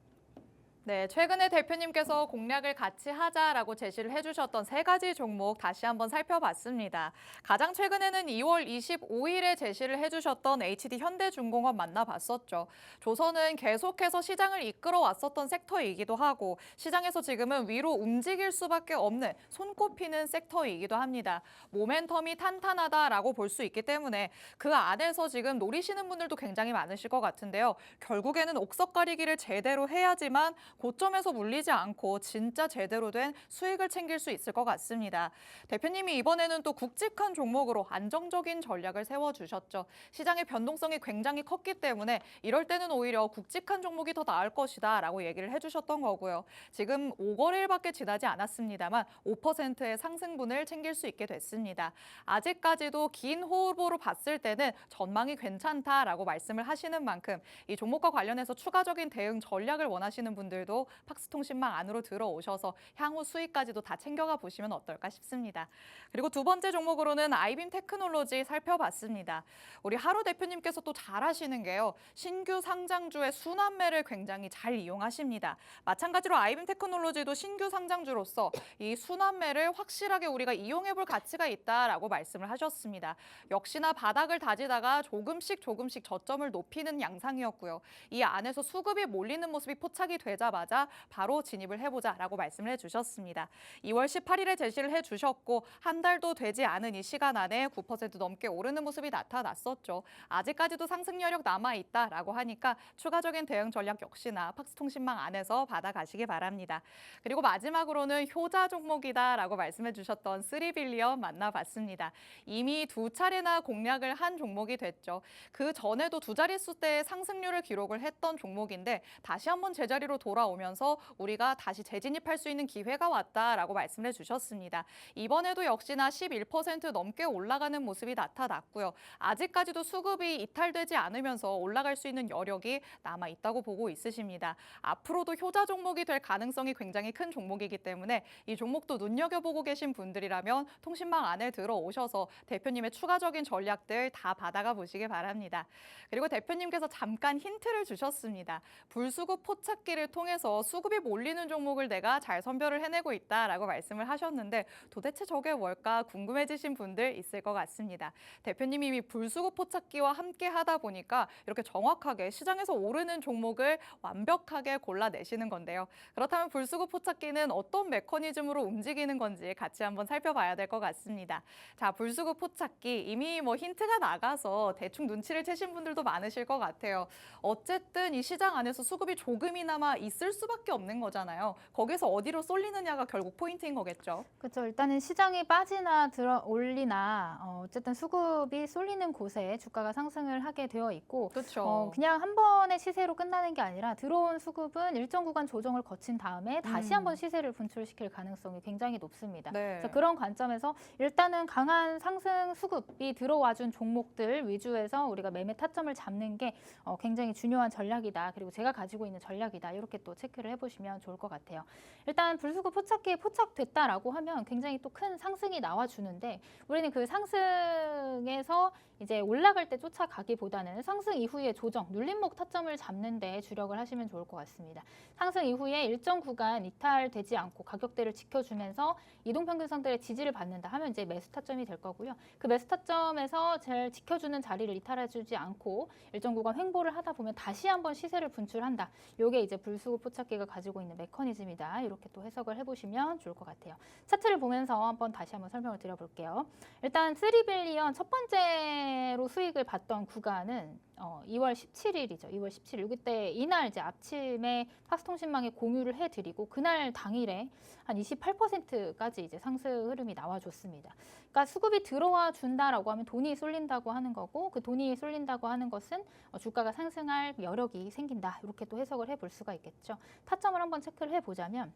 네, 최근에 대표님께서 공략을 같이 하자라고 제시를 해주셨던 3가지 종목 다시 한번 살펴봤습니다. 가장 최근에는 2월 25일에 제시를 해주셨던 HD 현대중공업 만나봤었죠. 조선은 계속해서 시장을 이끌어 왔었던 섹터이기도 하고, 시장에서 지금은 위로 움직일 수밖에 없는 손꼽히는 섹터이기도 합니다. 모멘텀이 탄탄하다라고 볼 수 있기 때문에 그 안에서 지금 노리시는 분들도 굉장히 많으실 것 같은데요. 결국에는 옥석 가리기를 제대로 해야지만 고점에서 물리지 않고 진짜 제대로 된 수익을 챙길 수 있을 것 같습니다. 대표님이 이번에는 또 굵직한 종목으로 안정적인 전략을 세워주셨죠. 시장의 변동성이 굉장히 컸기 때문에 이럴 때는 오히려 굵직한 종목이 더 나을 것이다 라고 얘기를 해주셨던 거고요. 지금 5거래일밖에 지나지 않았습니다만 5%의 상승분을 챙길 수 있게 됐습니다. 아직까지도 긴 호흡으로 봤을 때는 전망이 괜찮다라고 말씀을 하시는 만큼 이 종목과 관련해서 추가적인 대응 전략을 원하시는 분들도 팍스통신망 안으로 들어오셔서 향후 수익까지도 다 챙겨가 보시면 어떨까 싶습니다. 그리고 두 번째 종목으로는 아이빔 테크놀로지 살펴봤습니다. 우리 하루 대표님께서 또 잘하시는 게요. 신규 상장주의 순환매를 굉장히 잘 이용하십니다. 마찬가지로 아이빔 테크놀로지도 신규 상장주로서 이 순환매를 확실하게 우리가 이용해 볼 가치가 있다라고 말씀을 하셨습니다. 역시나 바닥을 다지다가 조금씩 저점을 높이는 양상이었고요. 이 안에서 수급이 몰리는 모습이 포착이 되자 오자마자 바로 진입을 해보자라고 말씀을 해주셨습니다. 2월 18일에 제시를 해주셨고 한 달도 되지 않은 이 시간 안에 9% 넘게 오르는 모습이 나타났었죠. 아직까지도 상승 여력 남아있다라고 하니까 추가적인 대응 전략 역시나 팍스통신망 안에서 받아가시기 바랍니다. 그리고 마지막으로는 효자 종목이다라고 말씀해 주셨던 3빌리언 만나봤습니다. 이미 두 차례나 공략을 한 종목이 됐죠. 그 전에도 두 자릿수 대의 상승률을 기록을 했던 종목인데 다시 한번 제자리로 돌아오면서 우리가 다시 재진입할 수 있는 기회가 왔다라고 말씀해 주셨습니다. 이번에도 역시나 11% 넘게 올라가는 모습이 나타났고요. 아직까지도 수급이 이탈되지 않으면서 올라갈 수 있는 여력이 남아있다고 보고 있으십니다. 앞으로도 효자 종목이 될 가능성이 굉장히 큰 종목이기 때문에 이 종목도 눈여겨보고 계신 분들이라면 통신망 안에 들어오셔서 대표님의 추가적인 전략들 다 받아가 보시기 바랍니다. 그리고 대표님께서 잠깐 힌트를 주셨습니다. 불수급 포착기를 통해서 수급이 몰리는 종목을 내가 잘 선별을 해내고 있다라고 말씀을 하셨는데 도대체 저게 뭘까 궁금해지신 분들 있을 것 같습니다. 대표님이 이미 불수급 포착기와 함께 하다 보니까 이렇게 정확하게 시장에서 오르는 종목을 완벽하게 골라내시는 건데요. 그렇다면 불수급 포착기는 어떤 메커니즘으로 움직이는 건지 같이 한번 살펴봐야 될 것 같습니다. 자, 불수급 포착기 이미 힌트가 나가서 대충 눈치를 채신 분들도 많으실 것 같아요. 어쨌든 이 시장 안에서 수급이 조금이나마 있을 수밖에 없는 거잖아요. 거기서 어디로 쏠리느냐가 결국 포인트인 거겠죠. 그렇죠. 일단은 시장이 빠지나 들어 올리나 어쨌든 수급이 쏠리는 곳에 주가가 상승을 하게 되어 있고 그렇죠. 그냥 한 번의 시세로 끝나는 게 아니라 들어온 수급은 일정 구간 조정을 거친 다음에 다시 한번 시세를 분출시킬 가능성이 굉장히 높습니다. 네. 그래서 그런 관점에서 일단은 강한 상승 수급이 들어와준 종목들 위주에서 우리가 매매 타점을 잡는 게 굉장히 중요한 전략이다. 그리고 제가 가지고 있는 전략이다. 이렇게 또 체크를 해보시면 좋을 것 같아요. 일단 불수급 포착기에 포착됐다라고 하면 굉장히 또 큰 상승이 나와주는데 우리는 그 상승에서 이제 올라갈 때 쫓아가기보다는 상승 이후의 조정, 눌림목 타점을 잡는 데 주력을 하시면 좋을 것 같습니다. 상승 이후에 일정 구간 이탈되지 않고 가격대를 지켜주면서 이동평균선들의 지지를 받는다 하면 이제 매수 타점이 될 거고요. 그 매수 타점에서 잘 지켜주는 자리를 이탈해주지 않고 일정 구간 횡보를 하다 보면 다시 한번 시세를 분출한다. 이게 이제 불수급 포착기가 가지고 있는 메커니즘이다. 이렇게 또 해석을 해보시면 좋을 것 같아요. 차트를 보면서 다시 한번 설명을 드려볼게요. 일단 3빌리언 첫 번째로 수익을 봤던 구간은 2월 17일이죠. 2월 17일. 그때 이날 이제 아침에 팍스통신망에 공유를 해드리고 그날 당일에 한 28%까지 이제 상승 흐름이 나와줬습니다. 그러니까 수급이 들어와 준다라고 하면 돈이 쏠린다고 하는 거고 그 돈이 쏠린다고 하는 것은 주가가 상승할 여력이 생긴다. 이렇게 또 해석을 해볼 수가 있겠죠. 타점을 한번 체크를 해보자면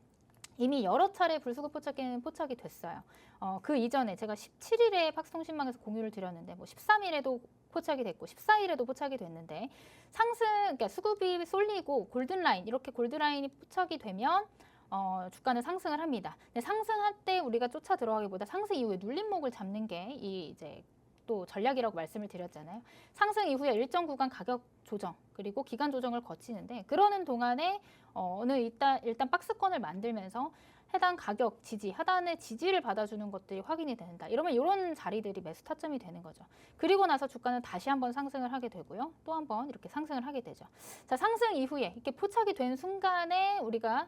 이미 여러 차례 불수급 포착기는 포착이 됐어요. 그 이전에 제가 17일에 팍스통신망에서 공유를 드렸는데 13일에도 포착이 됐고 14일에도 포착이 됐는데 그러니까 수급이 쏠리고 골든라인 이렇게 골드라인이 포착이 되면 주가는 상승을 합니다. 근데 상승할 때 우리가 쫓아 들어가기보다 상승 이후에 눌림목을 잡는 게 이제 또 전략이라고 말씀을 드렸잖아요. 상승 이후에 일정 구간 가격 조정 그리고 기간 조정을 거치는데 그러는 동안에 일단 박스권을 만들면서 해당 가격 지지, 하단의 지지를 받아주는 것들이 확인이 된다. 이러면 이런 자리들이 매수 타점이 되는 거죠. 그리고 나서 주가는 다시 한번 상승을 하게 되고요. 또 한번 이렇게 상승을 하게 되죠. 자, 상승 이후에 이렇게 포착이 된 순간에 우리가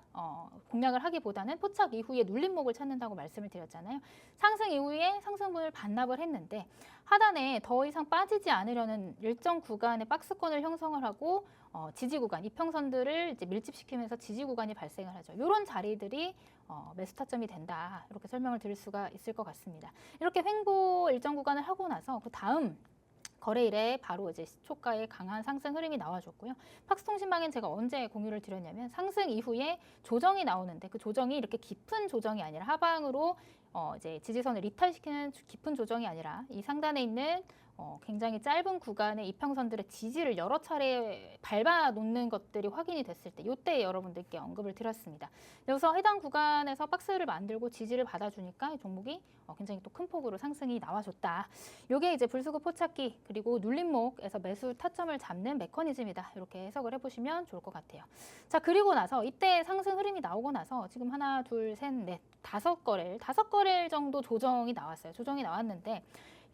공략을 하기보다는 포착 이후에 눌림목을 찾는다고 말씀을 드렸잖아요. 상승 이후에 상승분을 반납을 했는데 하단에 더 이상 빠지지 않으려는 일정 구간의 박스권을 형성을 하고 지지 구간, 이평선들을 이제 밀집시키면서 지지 구간이 발생을 하죠. 이런 자리들이 매수 타점이 된다. 이렇게 설명을 드릴 수가 있을 것 같습니다. 이렇게 횡보 일정 구간을 하고 나서 그 다음 거래일에 바로 이제 시초가의 강한 상승 흐름이 나와줬고요. 팍스통신망엔 제가 언제 공유를 드렸냐면 상승 이후에 조정이 나오는데 그 조정이 이렇게 깊은 조정이 아니라 하방으로 이제 지지선을 이탈시키는 깊은 조정이 아니라 이 상단에 있는 굉장히 짧은 구간의 이평선들의 지지를 여러 차례 밟아 놓는 것들이 확인이 됐을 때 이때 여러분들께 언급을 드렸습니다. 그래서 해당 구간에서 박스를 만들고 지지를 받아주니까 이 종목이 굉장히 또 큰 폭으로 상승이 나와줬다. 이게 이제 불수급 포착기 그리고 눌림목에서 매수 타점을 잡는 메커니즘이다. 이렇게 해석을 해보시면 좋을 것 같아요. 자, 그리고 나서 이때 상승 흐름이 나오고 나서 지금 하나, 둘, 셋, 넷 다섯 거래일 정도 조정이 나왔어요. 조정이 나왔는데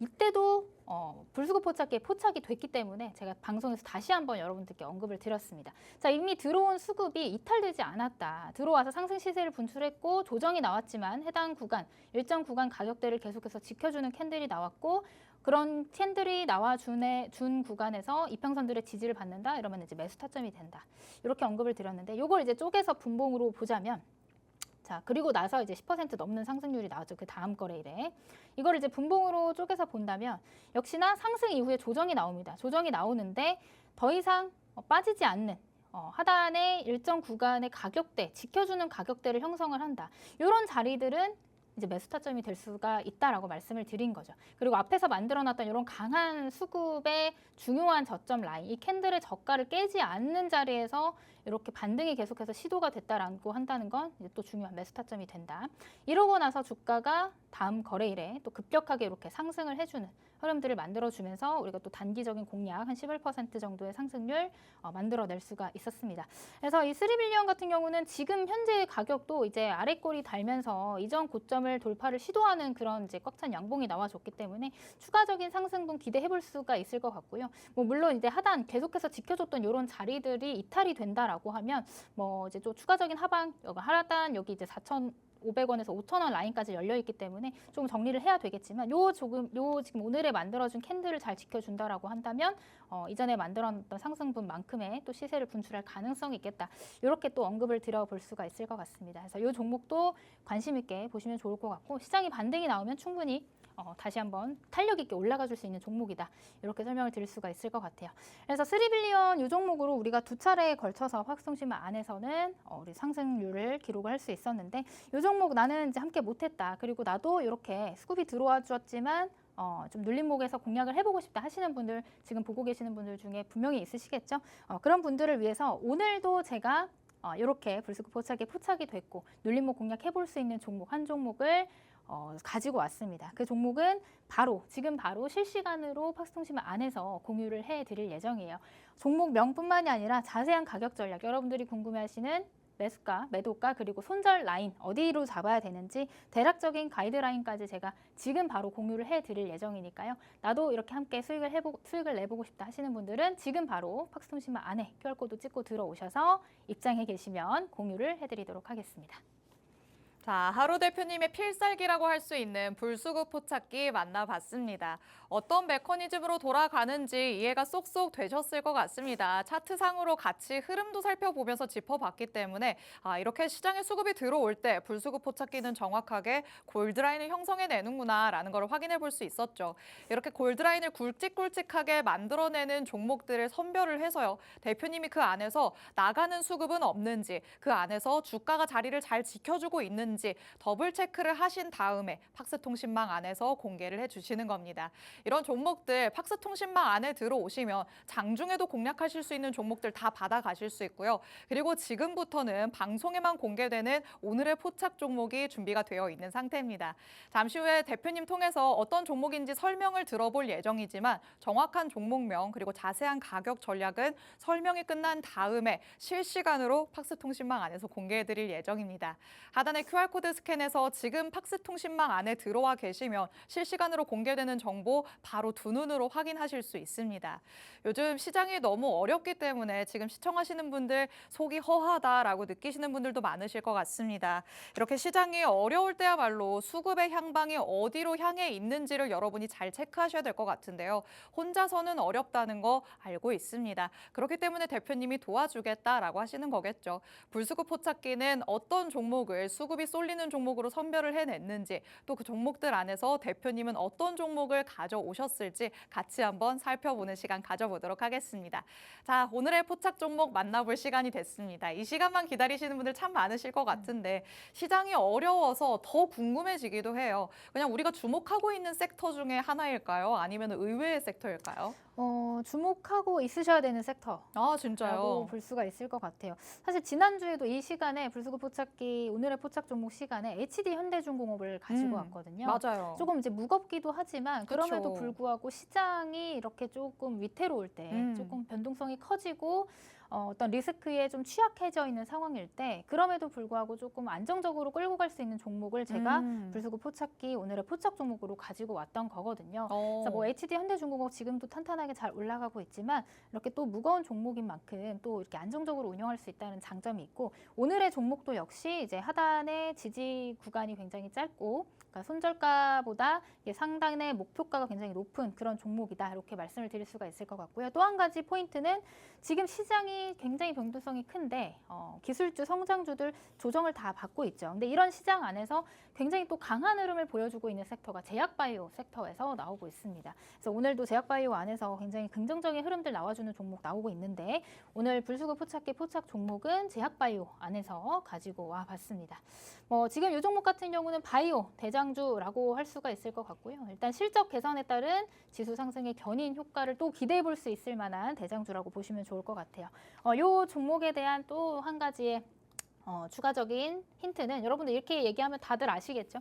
이때도 불수급 포착기에 포착이 됐기 때문에 제가 방송에서 다시 한번 여러분들께 언급을 드렸습니다. 자, 이미 들어온 수급이 이탈되지 않았다. 들어와서 상승 시세를 분출했고 조정이 나왔지만 해당 구간, 일정 구간 가격대를 계속해서 지켜주는 캔들이 나왔고 그런 캔들이 준 구간에서 이평선들의 지지를 받는다. 이러면 이제 매수 타점이 된다. 이렇게 언급을 드렸는데 이걸 이제 쪼개서 분봉으로 보자면 자, 그리고 나서 이제 10% 넘는 상승률이 나왔죠. 그 다음 거래일에. 이걸 이제 분봉으로 쪼개서 본다면 역시나 상승 이후에 조정이 나옵니다. 조정이 나오는데 더 이상 빠지지 않는 하단의 일정 구간의 가격대, 지켜주는 가격대를 형성을 한다. 이런 자리들은 이제 매수 타점이 될 수가 있다라고 말씀을 드린 거죠. 그리고 앞에서 만들어놨던 이런 강한 수급의 중요한 저점 라인, 이 캔들의 저가를 깨지 않는 자리에서 이렇게 반등이 계속해서 시도가 됐다라고 한다는 건 이제 또 중요한 매수 타점이 된다. 이러고 나서 주가가 다음 거래일에 또 급격하게 이렇게 상승을 해주는 흐름들을 만들어주면서 우리가 또 단기적인 공략 한 11% 정도의 상승률 만들어낼 수가 있었습니다. 그래서 이 3빌리언 같은 경우는 지금 현재 가격도 이제 아래꼬리 달면서 이전 고점을 돌파를 시도하는 그런 이제 꽉 찬 양봉이 나와줬기 때문에 추가적인 상승분 기대해볼 수가 있을 것 같고요. 뭐 물론 이제 하단 계속해서 지켜줬던 이런 자리들이 이탈이 된다라고 하면 뭐 이제 또 추가적인 하단 여기 이제 4,500원에서 5,000원 라인까지 열려 있기 때문에 좀 정리를 해야 되겠지만 지금 오늘에 만들어준 캔들을 잘 지켜준다라고 한다면 이전에 만들어놨던 상승분만큼의 또 시세를 분출할 가능성이 있겠다. 이렇게 또 언급을 드려볼 수가 있을 것 같습니다. 그래서 이 종목도 관심 있게 보시면 좋을 것 같고 시장이 반등이 나오면 충분히 다시 한번 탄력 있게 올라가 줄 수 있는 종목이다. 이렇게 설명을 드릴 수가 있을 것 같아요. 그래서 3빌리언 이 종목으로 우리가 두 차례에 걸쳐서 확성심만 안에서는 우리 상승률을 기록을 할 수 있었는데 이 종목 나는 이제 함께 못했다. 그리고 나도 이렇게 수급이 들어와 주었지만 좀 눌림목에서 공략을 해보고 싶다 하시는 분들 지금 보고 계시는 분들 중에 분명히 있으시겠죠. 그런 분들을 위해서 오늘도 제가 이렇게 불수급 포착이 됐고 눌림목 공략해볼 수 있는 종목 한 종목을 가지고 왔습니다. 그 종목은 지금 바로 실시간으로 팍스통신망 안에서 공유를 해드릴 예정이에요. 종목명뿐만이 아니라 자세한 가격 전략, 여러분들이 궁금해하시는 매수가, 매도가, 그리고 손절 라인 어디로 잡아야 되는지 대략적인 가이드라인까지 제가 지금 바로 공유를 해드릴 예정이니까요. 나도 이렇게 함께 수익을 내보고 싶다 하시는 분들은 지금 바로 팍스통신망 안에 QR코드 찍고 들어오셔서 입장해 계시면 공유를 해드리도록 하겠습니다. 자, 하루 대표님의 필살기라고 할 수 있는 불수급 포착기 만나봤습니다. 어떤 메커니즘으로 돌아가는지 이해가 쏙쏙 되셨을 것 같습니다. 차트상으로 같이 흐름도 살펴보면서 짚어봤기 때문에 이렇게 시장에 수급이 들어올 때 불수급 포착기는 정확하게 골드라인을 형성해내는구나 라는 걸 확인해 볼 수 있었죠. 이렇게 골드라인을 굵직굵직하게 만들어내는 종목들을 선별을 해서요. 대표님이 그 안에서 나가는 수급은 없는지, 그 안에서 주가가 자리를 잘 지켜주고 있는지 더블 체크를 하신 다음에 팍스통신망 안에서 공개를 해주시는 겁니다. 이런 종목들 팍스통신망 안에 들어오시면 장중에도 공략하실 수 있는 종목들 다 받아가실 수 있고요. 그리고 지금부터는 방송에만 공개되는 오늘의 포착 종목이 준비가 되어 있는 상태입니다. 잠시 후에 대표님 통해서 어떤 종목인지 설명을 들어볼 예정이지만 정확한 종목명 그리고 자세한 가격 전략은 설명이 끝난 다음에 실시간으로 팍스통신망 안에서 공개해드릴 예정입니다. 하단의 QR코드 스캔해서 지금 팍스통신망 안에 들어와 계시면 실시간으로 공개되는 정보 바로 두 눈으로 확인하실 수 있습니다. 요즘 시장이 너무 어렵기 때문에 지금 시청하시는 분들 속이 허하다라고 느끼시는 분들도 많으실 것 같습니다. 이렇게 시장이 어려울 때야말로 수급의 향방이 어디로 향해 있는지를 여러분이 잘 체크하셔야 될 것 같은데요. 혼자서는 어렵다는 거 알고 있습니다. 그렇기 때문에 대표님이 도와주겠다라고 하시는 거겠죠. 불수급 포착기는 어떤 종목을 수급이 쏠리는 종목으로 선별을 해냈는지 또 그 종목들 안에서 대표님은 어떤 종목을 가져오셨을지 같이 한번 살펴보는 시간 가져보도록 하겠습니다. 자, 오늘의 포착 종목 만나볼 시간이 됐습니다. 이 시간만 기다리시는 분들 참 많으실 것 같은데 시장이 어려워서 더 궁금해지기도 해요. 그냥 우리가 주목하고 있는 섹터 중에 하나일까요? 아니면 의외의 섹터일까요? 주목하고 있으셔야 되는 섹터. 아, 진짜요? 라고 볼 수가 있을 것 같아요. 사실 지난주에도 이 시간에 불수급 포착기 오늘의 포착 종목 시간에 HD 현대중공업을 가지고 왔거든요. 맞아요. 조금 이제 무겁기도 하지만 그럼에도 그쵸. 불구하고 시장이 이렇게 조금 위태로울 때 조금 변동성이 커지고 어떤 리스크에 좀 취약해져 있는 상황일 때 그럼에도 불구하고 조금 안정적으로 끌고 갈 수 있는 종목을 제가 불수급 포착기 오늘의 포착 종목으로 가지고 왔던 거거든요. 그래서 뭐 HD 현대중공업 지금도 탄탄하게 잘 올라가고 있지만 이렇게 또 무거운 종목인 만큼 또 이렇게 안정적으로 운영할 수 있다는 장점이 있고 오늘의 종목도 역시 이제 하단의 지지 구간이 굉장히 짧고 그러니까 손절가보다 이게 상단의 목표가가 굉장히 높은 그런 종목이다 이렇게 말씀을 드릴 수가 있을 것 같고요. 또 한 가지 포인트는 지금 시장이 굉장히 변동성이 큰데 기술주, 성장주들 조정을 다 받고 있죠. 근데 이런 시장 안에서 굉장히 또 강한 흐름을 보여주고 있는 섹터가 제약바이오 섹터에서 나오고 있습니다. 그래서 오늘도 제약바이오 안에서 굉장히 긍정적인 흐름들 나와주는 종목 나오고 있는데 오늘 불수급 포착기 포착 종목은 제약바이오 안에서 가지고 와 봤습니다. 지금 이 종목 같은 경우는 바이오 대장주라고 할 수가 있을 것 같고요. 일단 실적 개선에 따른 지수 상승의 견인 효과를 또 기대해 볼 수 있을 만한 대장주라고 보시면 좋을 것 같아요. 이 종목에 대한 또 한 가지의 추가적인 힌트는 여러분들 이렇게 얘기하면 다들 아시겠죠?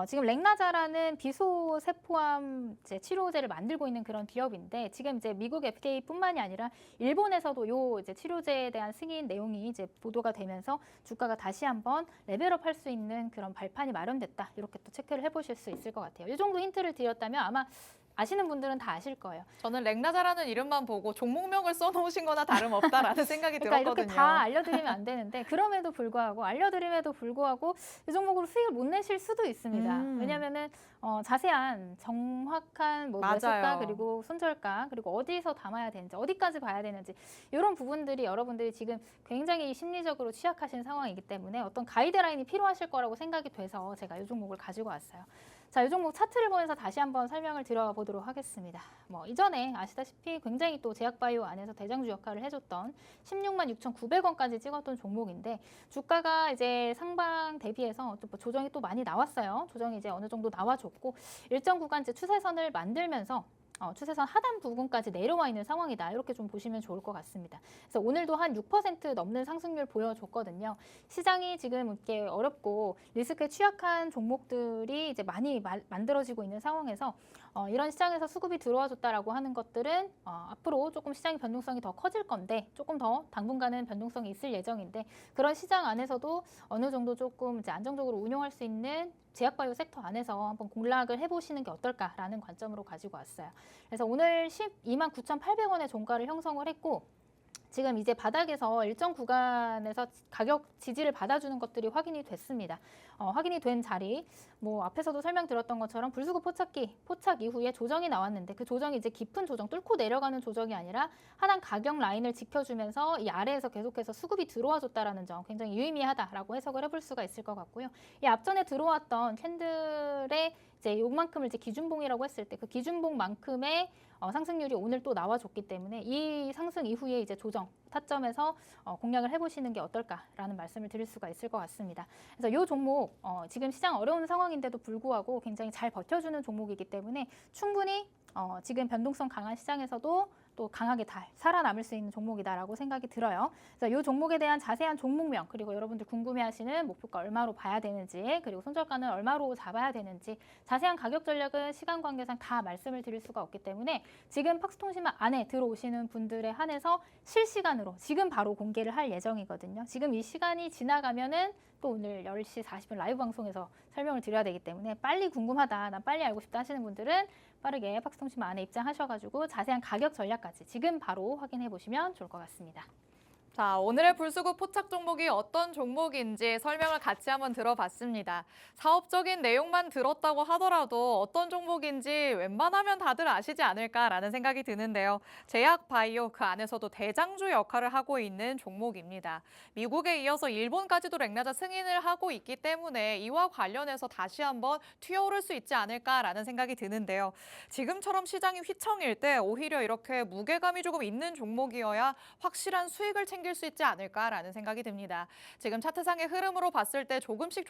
지금 렉나자라는 비소세포암 치료제를 만들고 있는 그런 기업인데 지금 이제 미국 FDA뿐만이 아니라 일본에서도 요 이제 치료제에 대한 승인 내용이 이제 보도가 되면서 주가가 다시 한번 레벨업 할 수 있는 그런 발판이 마련됐다. 이렇게 또 체크를 해보실 수 있을 것 같아요. 이 정도 힌트를 드렸다면 아마 아시는 분들은 다 아실 거예요. 저는 렉나자라는 이름만 보고 종목명을 써놓으신 거나 다름없다라는 생각이 그러니까 들었거든요. 이렇게 다 알려드리면 안 되는데 그럼에도 불구하고 알려드림에도 불구하고 이 종목으로 수익을 못 내실 수도 있습니다. 왜냐하면은 자세한 정확한 뭐 맞아요. 매수가 그리고 손절가 그리고 어디서 담아야 되는지 어디까지 봐야 되는지 이런 부분들이 여러분들이 지금 굉장히 심리적으로 취약하신 상황이기 때문에 어떤 가이드라인이 필요하실 거라고 생각이 돼서 제가 이 종목을 가지고 왔어요. 자, 이 종목 차트를 보면서 다시 한번 설명을 드려보도록 하겠습니다. 이전에 아시다시피 굉장히 또 제약바이오 안에서 대장주 역할을 해줬던 16만 6,900원까지 찍었던 종목인데 주가가 이제 상방 대비해서 또 조정이 또 많이 나왔어요. 조정이 이제 어느 정도 나와줬고 일정 구간 이제 추세선을 만들면서 추세선 하단 부분까지 내려와 있는 상황이다. 이렇게 좀 보시면 좋을 것 같습니다. 그래서 오늘도 한 6% 넘는 상승률 보여줬거든요. 시장이 지금 이렇게 어렵고 리스크에 취약한 종목들이 이제 많이 만들어지고 있는 상황에서 이런 시장에서 수급이 들어와 줬다라고 하는 것들은 앞으로 조금 시장의 변동성이 더 커질 건데 조금 더 당분간은 변동성이 있을 예정인데 그런 시장 안에서도 어느 정도 조금 이제 안정적으로 운용할 수 있는 제약바이오 섹터 안에서 한번 공략을 해보시는 게 어떨까라는 관점으로 가지고 왔어요. 그래서 오늘 12만 9,800원의 종가를 형성을 했고 지금 이제 바닥에서 일정 구간에서 가격 지지를 받아주는 것들이 확인이 됐습니다. 확인이 된 자리, 앞에서도 설명드렸던 것처럼 불수급 포착기, 포착 이후에 조정이 나왔는데 그 조정이 이제 깊은 조정, 뚫고 내려가는 조정이 아니라 하단 가격 라인을 지켜주면서 이 아래에서 계속해서 수급이 들어와줬다라는 점 굉장히 유의미하다라고 해석을 해볼 수가 있을 것 같고요. 이 앞전에 들어왔던 캔들의 이제 요만큼을 이제 기준봉이라고 했을 때 그 기준봉만큼의 상승률이 오늘 또 나와줬기 때문에 이 상승 이후에 이제 조정 타점에서 공략을 해보시는 게 어떨까라는 말씀을 드릴 수가 있을 것 같습니다. 그래서 이 종목 지금 시장 어려운 상황인데도 불구하고 굉장히 잘 버텨주는 종목이기 때문에 충분히 지금 변동성 강한 시장에서도 또 강하게 살아남을 수 있는 종목이다라고 생각이 들어요. 그래서 이 종목에 대한 자세한 종목명 그리고 여러분들 궁금해하시는 목표가 얼마로 봐야 되는지 그리고 손절가는 얼마로 잡아야 되는지 자세한 가격 전략은 시간 관계상 다 말씀을 드릴 수가 없기 때문에 지금 팍스통신망 안에 들어오시는 분들에 한해서 실시간으로 지금 바로 공개를 할 예정이거든요. 지금 이 시간이 지나가면은 또 오늘 10시 40분 라이브 방송에서 설명을 드려야 되기 때문에 빨리 궁금하다, 난 빨리 알고 싶다 하시는 분들은 빠르게 팍스통신망 안에 입장하셔가지고 자세한 가격 전략까지 지금 바로 확인해 보시면 좋을 것 같습니다. 자, 오늘의 불수급 포착 종목이 어떤 종목인지 설명을 같이 한번 들어봤습니다. 사업적인 내용만 들었다고 하더라도 어떤 종목인지 웬만하면 다들 아시지 않을까라는 생각이 드는데요. 제약바이오 그 안에서도 대장주 역할을 하고 있는 종목입니다. 미국에 이어서 일본까지도 렉나자 승인을 하고 있기 때문에 이와 관련해서 다시 한번 튀어오를 수 있지 않을까라는 생각이 드는데요. 지금처럼 시장이 휘청일 때 오히려 이렇게 무게감이 조금 있는 종목이어야 확실한 수익을 챙길 수 있지 않을까라는 생각이 듭니다. 지금 차트상의 흐름으로 봤을 때 조금씩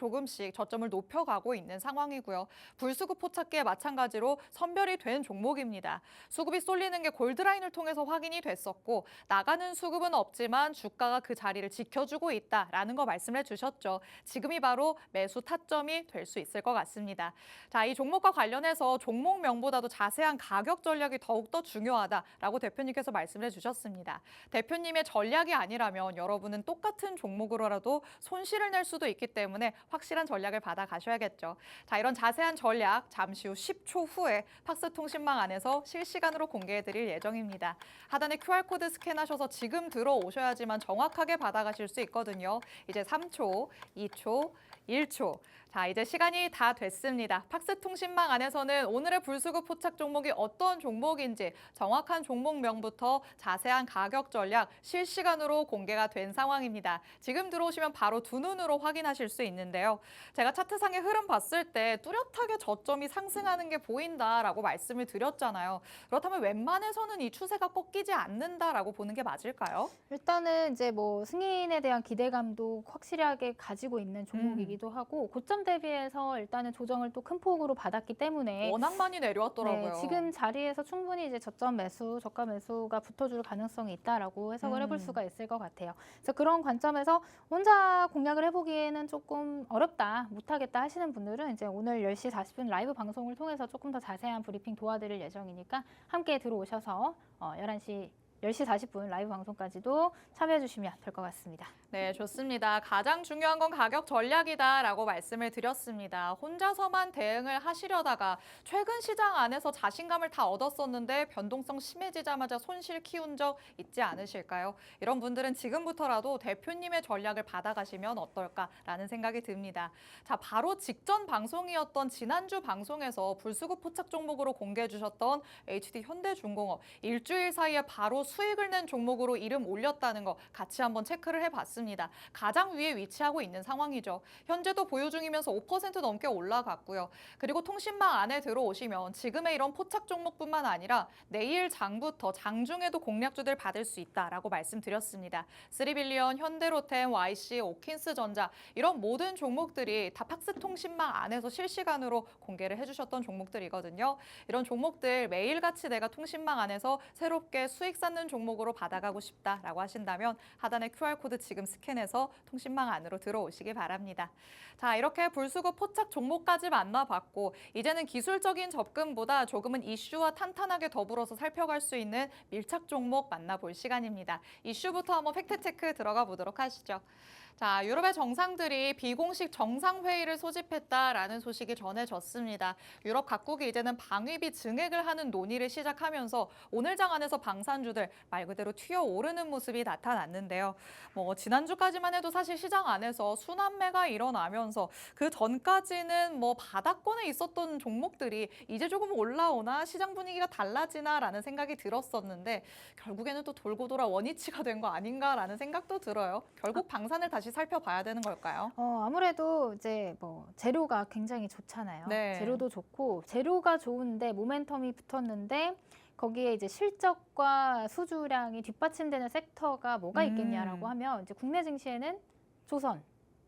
저점을 높여가고 있는 상황이고요. 불수급 포착기에 마찬가지로 선별이 된 종목입니다. 수급이 쏠리는 게 골드라인을 통해서 확인이 됐었고 나가는 수급은 없지만 주가가 그 자리를 지켜주고 있다라는 거 말씀해 주셨죠. 지금이 바로 매수 타점이 될 수 있을 것 같습니다. 자, 이 종목과 관련해서 종목명보다도 자세한 가격 전략이 더욱더 중요하다라고 대표님께서 말씀해 주셨습니다. 대표님의 전략이 아니라면 여러분은 똑같은 종목으로라도 손실을 낼 수도 있기 때문에 확실한 전략을 받아 가셔야겠죠. 자, 이런 자세한 전략 잠시 후 10초 후에 팍스통신망 안에서 실시간으로 공개해 드릴 예정입니다. 하단에 QR코드 스캔하셔서 지금 들어오셔야지만 정확하게 받아가실 수 있거든요. 이제 3초, 2초, 1초. 자, 이제 시간이 다 됐습니다. 팍스통신망 안에서는 오늘의 불수급 포착 종목이 어떤 종목인지 정확한 종목명부터 자세한 가격 전략 실시간으로 공개가 된 상황입니다. 지금 들어오시면 바로 두 눈으로 확인하실 수 있는데요. 제가 차트상의 흐름 봤을 때 뚜렷하게 저점이 상승하는 게 보인다라고 말씀을 드렸잖아요. 그렇다면 웬만해서는 이 추세가 꺾이지 않는다라고 보는 게 맞을까요? 일단은 이제 뭐 승인에 대한 기대감도 확실하게 가지고 있는 종목이기도 하고 고점 대비해서 일단은 조정을 또 큰 폭으로 받았기 때문에 워낙 많이 내려왔더라고요. 네, 지금 자리에서 충분히 이제 저점 매수, 저가 매수가 붙어줄 가능성이 있다라고 해석을 해볼 수가 있을 것 같아요. 그래서 그런 관점에서 혼자 공략을 해보기에는 조금 어렵다, 못하겠다 하시는 분들은 이제 오늘 10시 40분 라이브 방송을 통해서 조금 더 자세한 브리핑 도와드릴 예정이니까 함께 들어오셔서 10시 40분 라이브 방송까지도 참여해 주시면 될 것 같습니다. 네, 좋습니다. 가장 중요한 건 가격 전략이다라고 말씀을 드렸습니다. 혼자서만 대응을 하시려다가 최근 시장 안에서 자신감을 다 얻었었는데 변동성 심해지자마자 손실 키운 적 있지 않으실까요? 이런 분들은 지금부터라도 대표님의 전략을 받아가시면 어떨까라는 생각이 듭니다. 자, 바로 직전 방송이었던 지난주 방송에서 불수급 포착 종목으로 공개해 주셨던 HD 현대중공업 일주일 사이에 바로 수익을 낸 종목으로 이름 올렸다는 거 같이 한번 체크를 해봤습니다. 가장 위에 위치하고 있는 상황이죠. 현재도 보유 중이면서 5% 넘게 올라갔고요. 그리고 통신망 안에 들어오시면 지금의 이런 포착 종목뿐만 아니라 내일 장부터 장중에도 공략주들 받을 수 있다라고 말씀드렸습니다. 3빌리언, 현대로템, YC, 오킨스전자 이런 모든 종목들이 다 팍스통신망 안에서 실시간으로 공개를 해주셨던 종목들이거든요. 이런 종목들 매일같이 내가 통신망 안에서 새롭게 수익 쌓는 종목으로 받아가고 싶다라고 하신다면 하단에 QR코드 지금 스캔해서 통신망 안으로 들어오시기 바랍니다. 자, 이렇게 불수급 포착 종목까지 만나봤고 이제는 기술적인 접근보다 조금은 이슈와 탄탄하게 더불어서 살펴갈 수 있는 밀착 종목 만나볼 시간입니다. 이슈부터 한번 팩트체크 들어가 보도록 하시죠. 자, 유럽의 정상들이 비공식 정상회의를 소집했다라는 소식이 전해졌습니다. 유럽 각국이 이제는 방위비 증액을 하는 논의를 시작하면서 오늘 장 안에서 방산주들 말 그대로 튀어오르는 모습이 나타났는데요. 지난주까지만 해도 사실 시장 안에서 순환매가 일어나면서 그 전까지는 바닥권에 있었던 종목들이 이제 조금 올라오나 시장 분위기가 달라지나라는 생각이 들었었는데 결국에는 또 돌고 돌아 원위치가 된 거 아닌가라는 생각도 들어요. 결국 방산을 다시 살펴봐야 되는 걸까요? 아무래도 이제 재료가 굉장히 좋잖아요. 네. 재료도 좋고 재료가 좋은데 모멘텀이 붙었는데 거기에 이제 실적과 수주량이 뒷받침되는 섹터가 뭐가 있겠냐라고 하면 이제 국내 증시에는 조선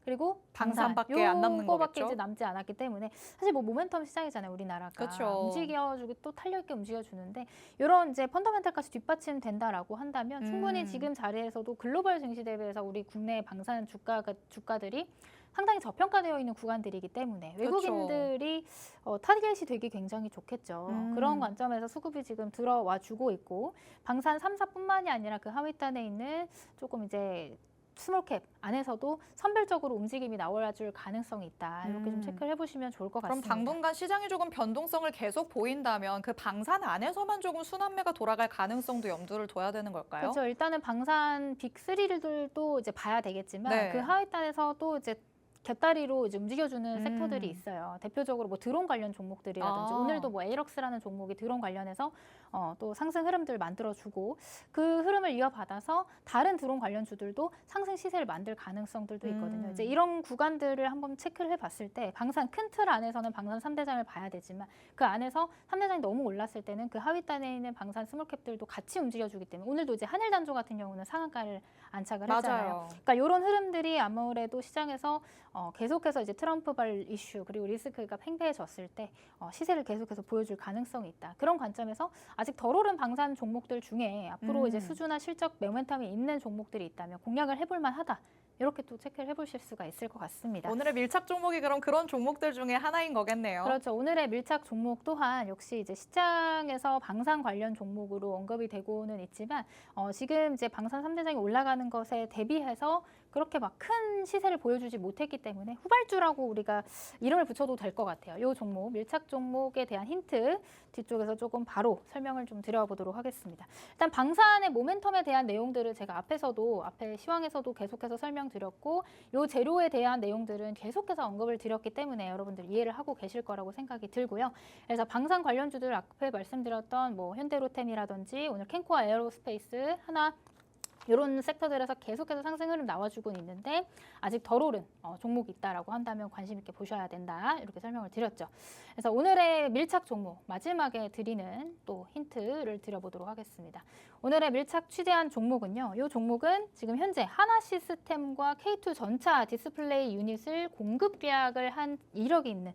그리고 방산밖에 안 남는 요거밖에 거겠죠? 이제 남지 않았기 때문에 사실 모멘텀 시장이잖아요, 우리나라가. 그쵸. 움직여주고 또 탄력 있게 움직여주는데 이런 이제 펀더멘탈까지 뒷받침된다라고 한다면 충분히 지금 자리에서도 글로벌 증시 대비해서 우리 국내 방산 주가들이 상당히 저평가되어 있는 구간들이기 때문에 외국인들이 타겟이 되기 굉장히 좋겠죠. 그런 관점에서 수급이 지금 들어와 주고 있고 방산 3사뿐만이 아니라 그 하위단에 있는 조금 이제 스몰캡 안에서도 선별적으로 움직임이 나와줄 가능성이 있다. 이렇게 좀 체크를 해보시면 좋을 것 그럼 같습니다. 당분간 시장이 조금 변동성을 계속 보인다면 그 방산 안에서만 조금 순환매가 돌아갈 가능성도 염두를 둬야 되는 걸까요? 그렇죠. 일단은 방산 빅3들도 이제 봐야 되겠지만 네. 그 하위단에서 또 이제 곁다리로 이제 움직여주는 섹터들이 있어요. 대표적으로 드론 관련 종목들이라든지 오늘도 에이럭스라는 종목이 드론 관련해서 또 상승 흐름들 만들어주고 그 흐름을 이어받아서 다른 드론 관련주들도 상승 시세를 만들 가능성들도 있거든요. 이제 이런 구간들을 한번 체크를 해봤을 때 방산 큰 틀 안에서는 방산 3대장을 봐야 되지만 그 안에서 3대장이 너무 올랐을 때는 그 하위단에 있는 방산 스몰캡들도 같이 움직여주기 때문에 오늘도 이제 한일단조 같은 경우는 상한가를 안착을 했잖아요. 맞아요. 그러니까 이런 흐름들이 아무래도 시장에서 계속해서 이제 트럼프발 이슈 그리고 리스크가 팽배해졌을 때 시세를 계속해서 보여줄 가능성이 있다. 그런 관점에서 아직 덜 오른 방산 종목들 중에 앞으로 이제 수주나 실적 모멘텀이 있는 종목들이 있다면 공략을 해볼 만하다. 이렇게 또 체크를 해보실 수가 있을 것 같습니다. 오늘의 밀착 종목이 그럼 그런 종목들 중에 하나인 거겠네요. 그렇죠. 오늘의 밀착 종목 또한 역시 이제 시장에서 방산 관련 종목으로 언급이 되고는 있지만 지금 이제 방산 3대장이 올라가는 것에 대비해서 그렇게 막 큰 시세를 보여주지 못했기 때문에 후발주라고 우리가 이름을 붙여도 될 것 같아요. 이 종목, 밀착 종목에 대한 힌트 뒤쪽에서 조금 바로 설명을 좀 드려보도록 하겠습니다. 일단 방산의 모멘텀에 대한 내용들을 제가 앞에 시황에서도 계속해서 설명드렸고 이 재료에 대한 내용들은 계속해서 언급을 드렸기 때문에 여러분들 이해를 하고 계실 거라고 생각이 들고요. 그래서 방산 관련주들 앞에 말씀드렸던 뭐 현대로템이라든지 오늘 캔코아 에어로스페이스 하나 이런 섹터들에서 계속해서 상승 흐름 나와주고 있는데 아직 덜 오른 종목이 있다라고 한다면 관심 있게 보셔야 된다. 이렇게 설명을 드렸죠. 그래서 오늘의 밀착 종목 마지막에 드리는 또 힌트를 드려보도록 하겠습니다. 오늘의 밀착 취재한 종목은요. 이 종목은 지금 현재 하나시스템과 K2 전차 디스플레이 유닛을 공급 계약을 한 이력이 있는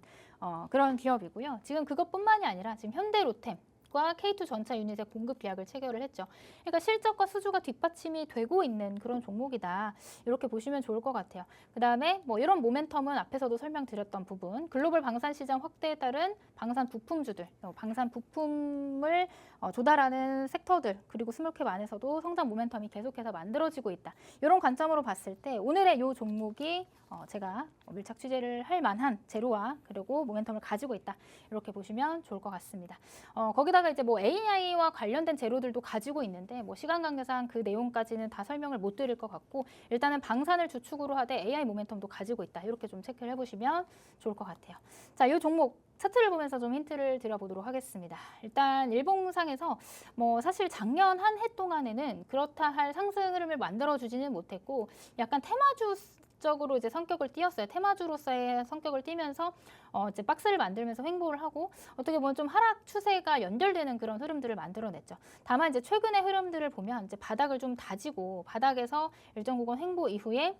그런 기업이고요. 지금 그것뿐만이 아니라 지금 현대로템 과 K2 전차 유닛의 공급 계약을 체결을 했죠. 그러니까 실적과 수주가 뒷받침이 되고 있는 그런 종목이다. 이렇게 보시면 좋을 것 같아요. 그다음에 뭐 이런 모멘텀은 앞에서도 설명드렸던 부분, 글로벌 방산 시장 확대에 따른 방산 부품주들, 방산 부품을 조달하는 섹터들, 그리고 스몰캡 안에서도 성장 모멘텀이 계속해서 만들어지고 있다. 이런 관점으로 봤을 때 오늘의 이 종목이 제가 밀착 취재를 할 만한 재료와 그리고 모멘텀을 가지고 있다. 이렇게 보시면 좋을 것 같습니다. 거기다가 이제 뭐 AI와 관련된 재료들도 가지고 있는데 뭐 시간 관계상 그 내용까지는 다 설명을 못 드릴 것 같고 일단은 방산을 주축으로 하되 AI 모멘텀도 가지고 있다. 이렇게 좀 체크를 해보시면 좋을 것 같아요. 자, 이 종목 차트를 보면서 좀 힌트를 드려보도록 하겠습니다. 일단 일봉상에서 뭐 사실 작년 한 해 동안에는 그렇다 할 상승 흐름을 만들어주지는 못했고 약간 테마주적으로 이제 성격을 띄었어요. 테마주로서의 성격을 띄면서 이제 박스를 만들면서 횡보를 하고 어떻게 보면 좀 하락 추세가 연결되는 그런 흐름들을 만들어냈죠. 다만 이제 최근의 흐름들을 보면 이제 바닥을 좀 다지고 바닥에서 일정 부분 횡보 이후에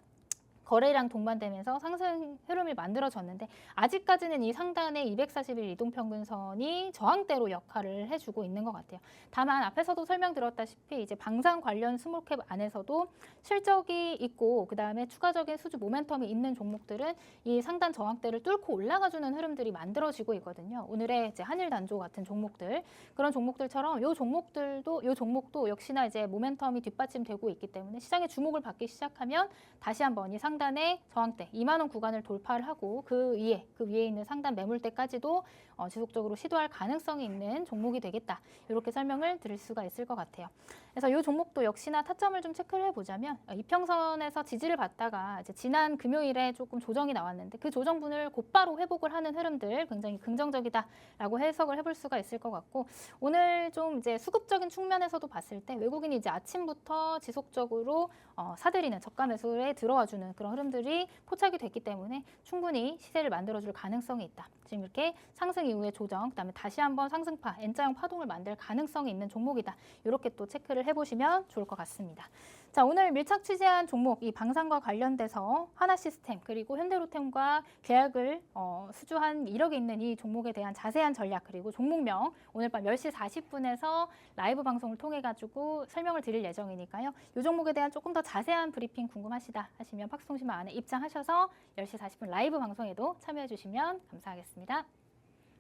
거래량 동반되면서 상승 흐름이 만들어졌는데 아직까지는 이 상단의 240일 이동평균선이 저항대로 역할을 해주고 있는 것 같아요. 다만 앞에서도 설명드렸다시피 이제 방산 관련 스몰캡 안에서도 실적이 있고 그다음에 추가적인 수주 모멘텀이 있는 종목들은 이 상단 저항대를 뚫고 올라가주는 흐름들이 만들어지고 있거든요. 오늘의 이제 한일단조 같은 종목들 그런 종목들처럼 이 종목도 역시나 이제 모멘텀이 뒷받침되고 있기 때문에 시장의 주목을 받기 시작하면 다시 한번 이 상단의 저항대 2만 원 구간을 돌파를 하고 그 위에 있는 상단 매물대까지도 지속적으로 시도할 가능성이 있는 종목이 되겠다. 이렇게 설명을 드릴 수가 있을 것 같아요. 그래서 이 종목도 역시나 타점을 좀 체크를 해보자면 이평선에서 지지를 받다가 이제 지난 금요일에 조금 조정이 나왔는데 그 조정분을 곧바로 회복을 하는 흐름들 굉장히 긍정적이다라고 해석을 해볼 수가 있을 것 같고 오늘 좀 이제 수급적인 측면에서도 봤을 때 외국인이 이제 아침부터 지속적으로 사들이는 저가 매수에 들어와주는 그런 흐름들이 포착이 됐기 때문에 충분히 시세를 만들어줄 가능성이 있다. 지금 이렇게 상승 이후에 조정, 그다음에 다시 한번 상승파, N자형 파동을 만들 가능성이 있는 종목이다. 이렇게 또 체크를 해보시면 좋을 것 같습니다. 자, 오늘 밀착 취재한 종목, 이 방산과 관련돼서 하나시스템 그리고 현대로템과 계약을 수주한 이력이 있는 이 종목에 대한 자세한 전략 그리고 종목명 오늘 밤 10시 40분에서 라이브 방송을 통해 가지고 설명을 드릴 예정이니까요. 이 종목에 대한 조금 더 자세한 브리핑 궁금하시다 하시면 팍스통신망 안에 입장하셔서 10시 40분 라이브 방송에도 참여해 주시면 감사하겠습니다.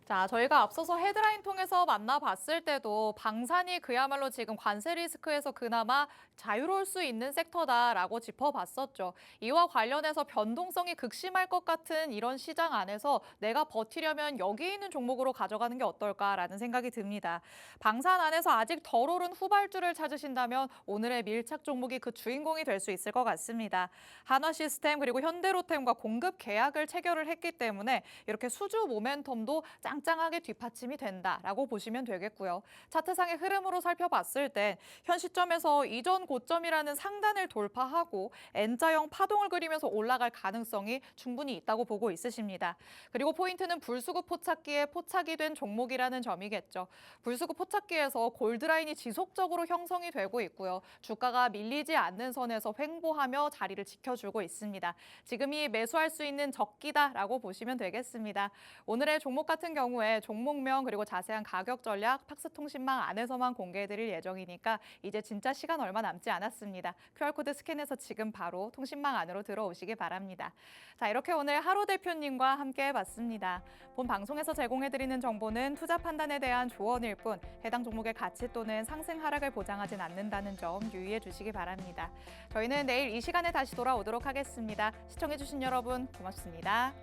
자, 저희가 앞서서 헤드라인 통해서 만나봤을 때도 방산이 그야말로 지금 관세 리스크에서 그나마 자유로울 수 있는 섹터다라고 짚어봤었죠. 이와 관련해서 변동성이 극심할 것 같은 이런 시장 안에서 내가 버티려면 여기 있는 종목으로 가져가는 게 어떨까라는 생각이 듭니다. 방산 안에서 아직 덜 오른 후발주를 찾으신다면 오늘의 밀착 종목이 그 주인공이 될 수 있을 것 같습니다. 한화시스템 그리고 현대로템과 공급 계약을 체결을 했기 때문에 이렇게 수주 모멘텀도 짱짱하게 뒷받침이 된다라고 보시면 되겠고요. 차트상의 흐름으로 살펴봤을 땐 현 시점에서 이전 고점이라는 상단을 돌파하고 N자형 파동을 그리면서 올라갈 가능성이 충분히 있다고 보고 있으십니다. 그리고 포인트는 불수급 포착기에 포착이 된 종목이라는 점이겠죠. 불수급 포착기에서 골드라인이 지속적으로 형성이 되고 있고요. 주가가 밀리지 않는 선에서 횡보하며 자리를 지켜주고 있습니다. 지금이 매수할 수 있는 적기다라고 보시면 되겠습니다. 오늘의 종목 같은 경우에 종목명 그리고 자세한 가격 전략 팍스통신망 안에서만 공개해드릴 예정이니까 이제 진짜 시간 얼마 남지 않았습니다. QR코드 스캔해서 지금 바로 통신망 안으로 들어오시기 바랍니다. 자, 이렇게 오늘 하루 대표님과 함께 해봤습니다. 본 방송에서 제공해드리는 정보는 투자 판단에 대한 조언일 뿐 해당 종목의 가치 또는 상승 하락을 보장하진 않는다는 점 유의해 주시기 바랍니다. 저희는 내일 이 시간에 다시 돌아오도록 하겠습니다. 시청해주신 여러분 고맙습니다.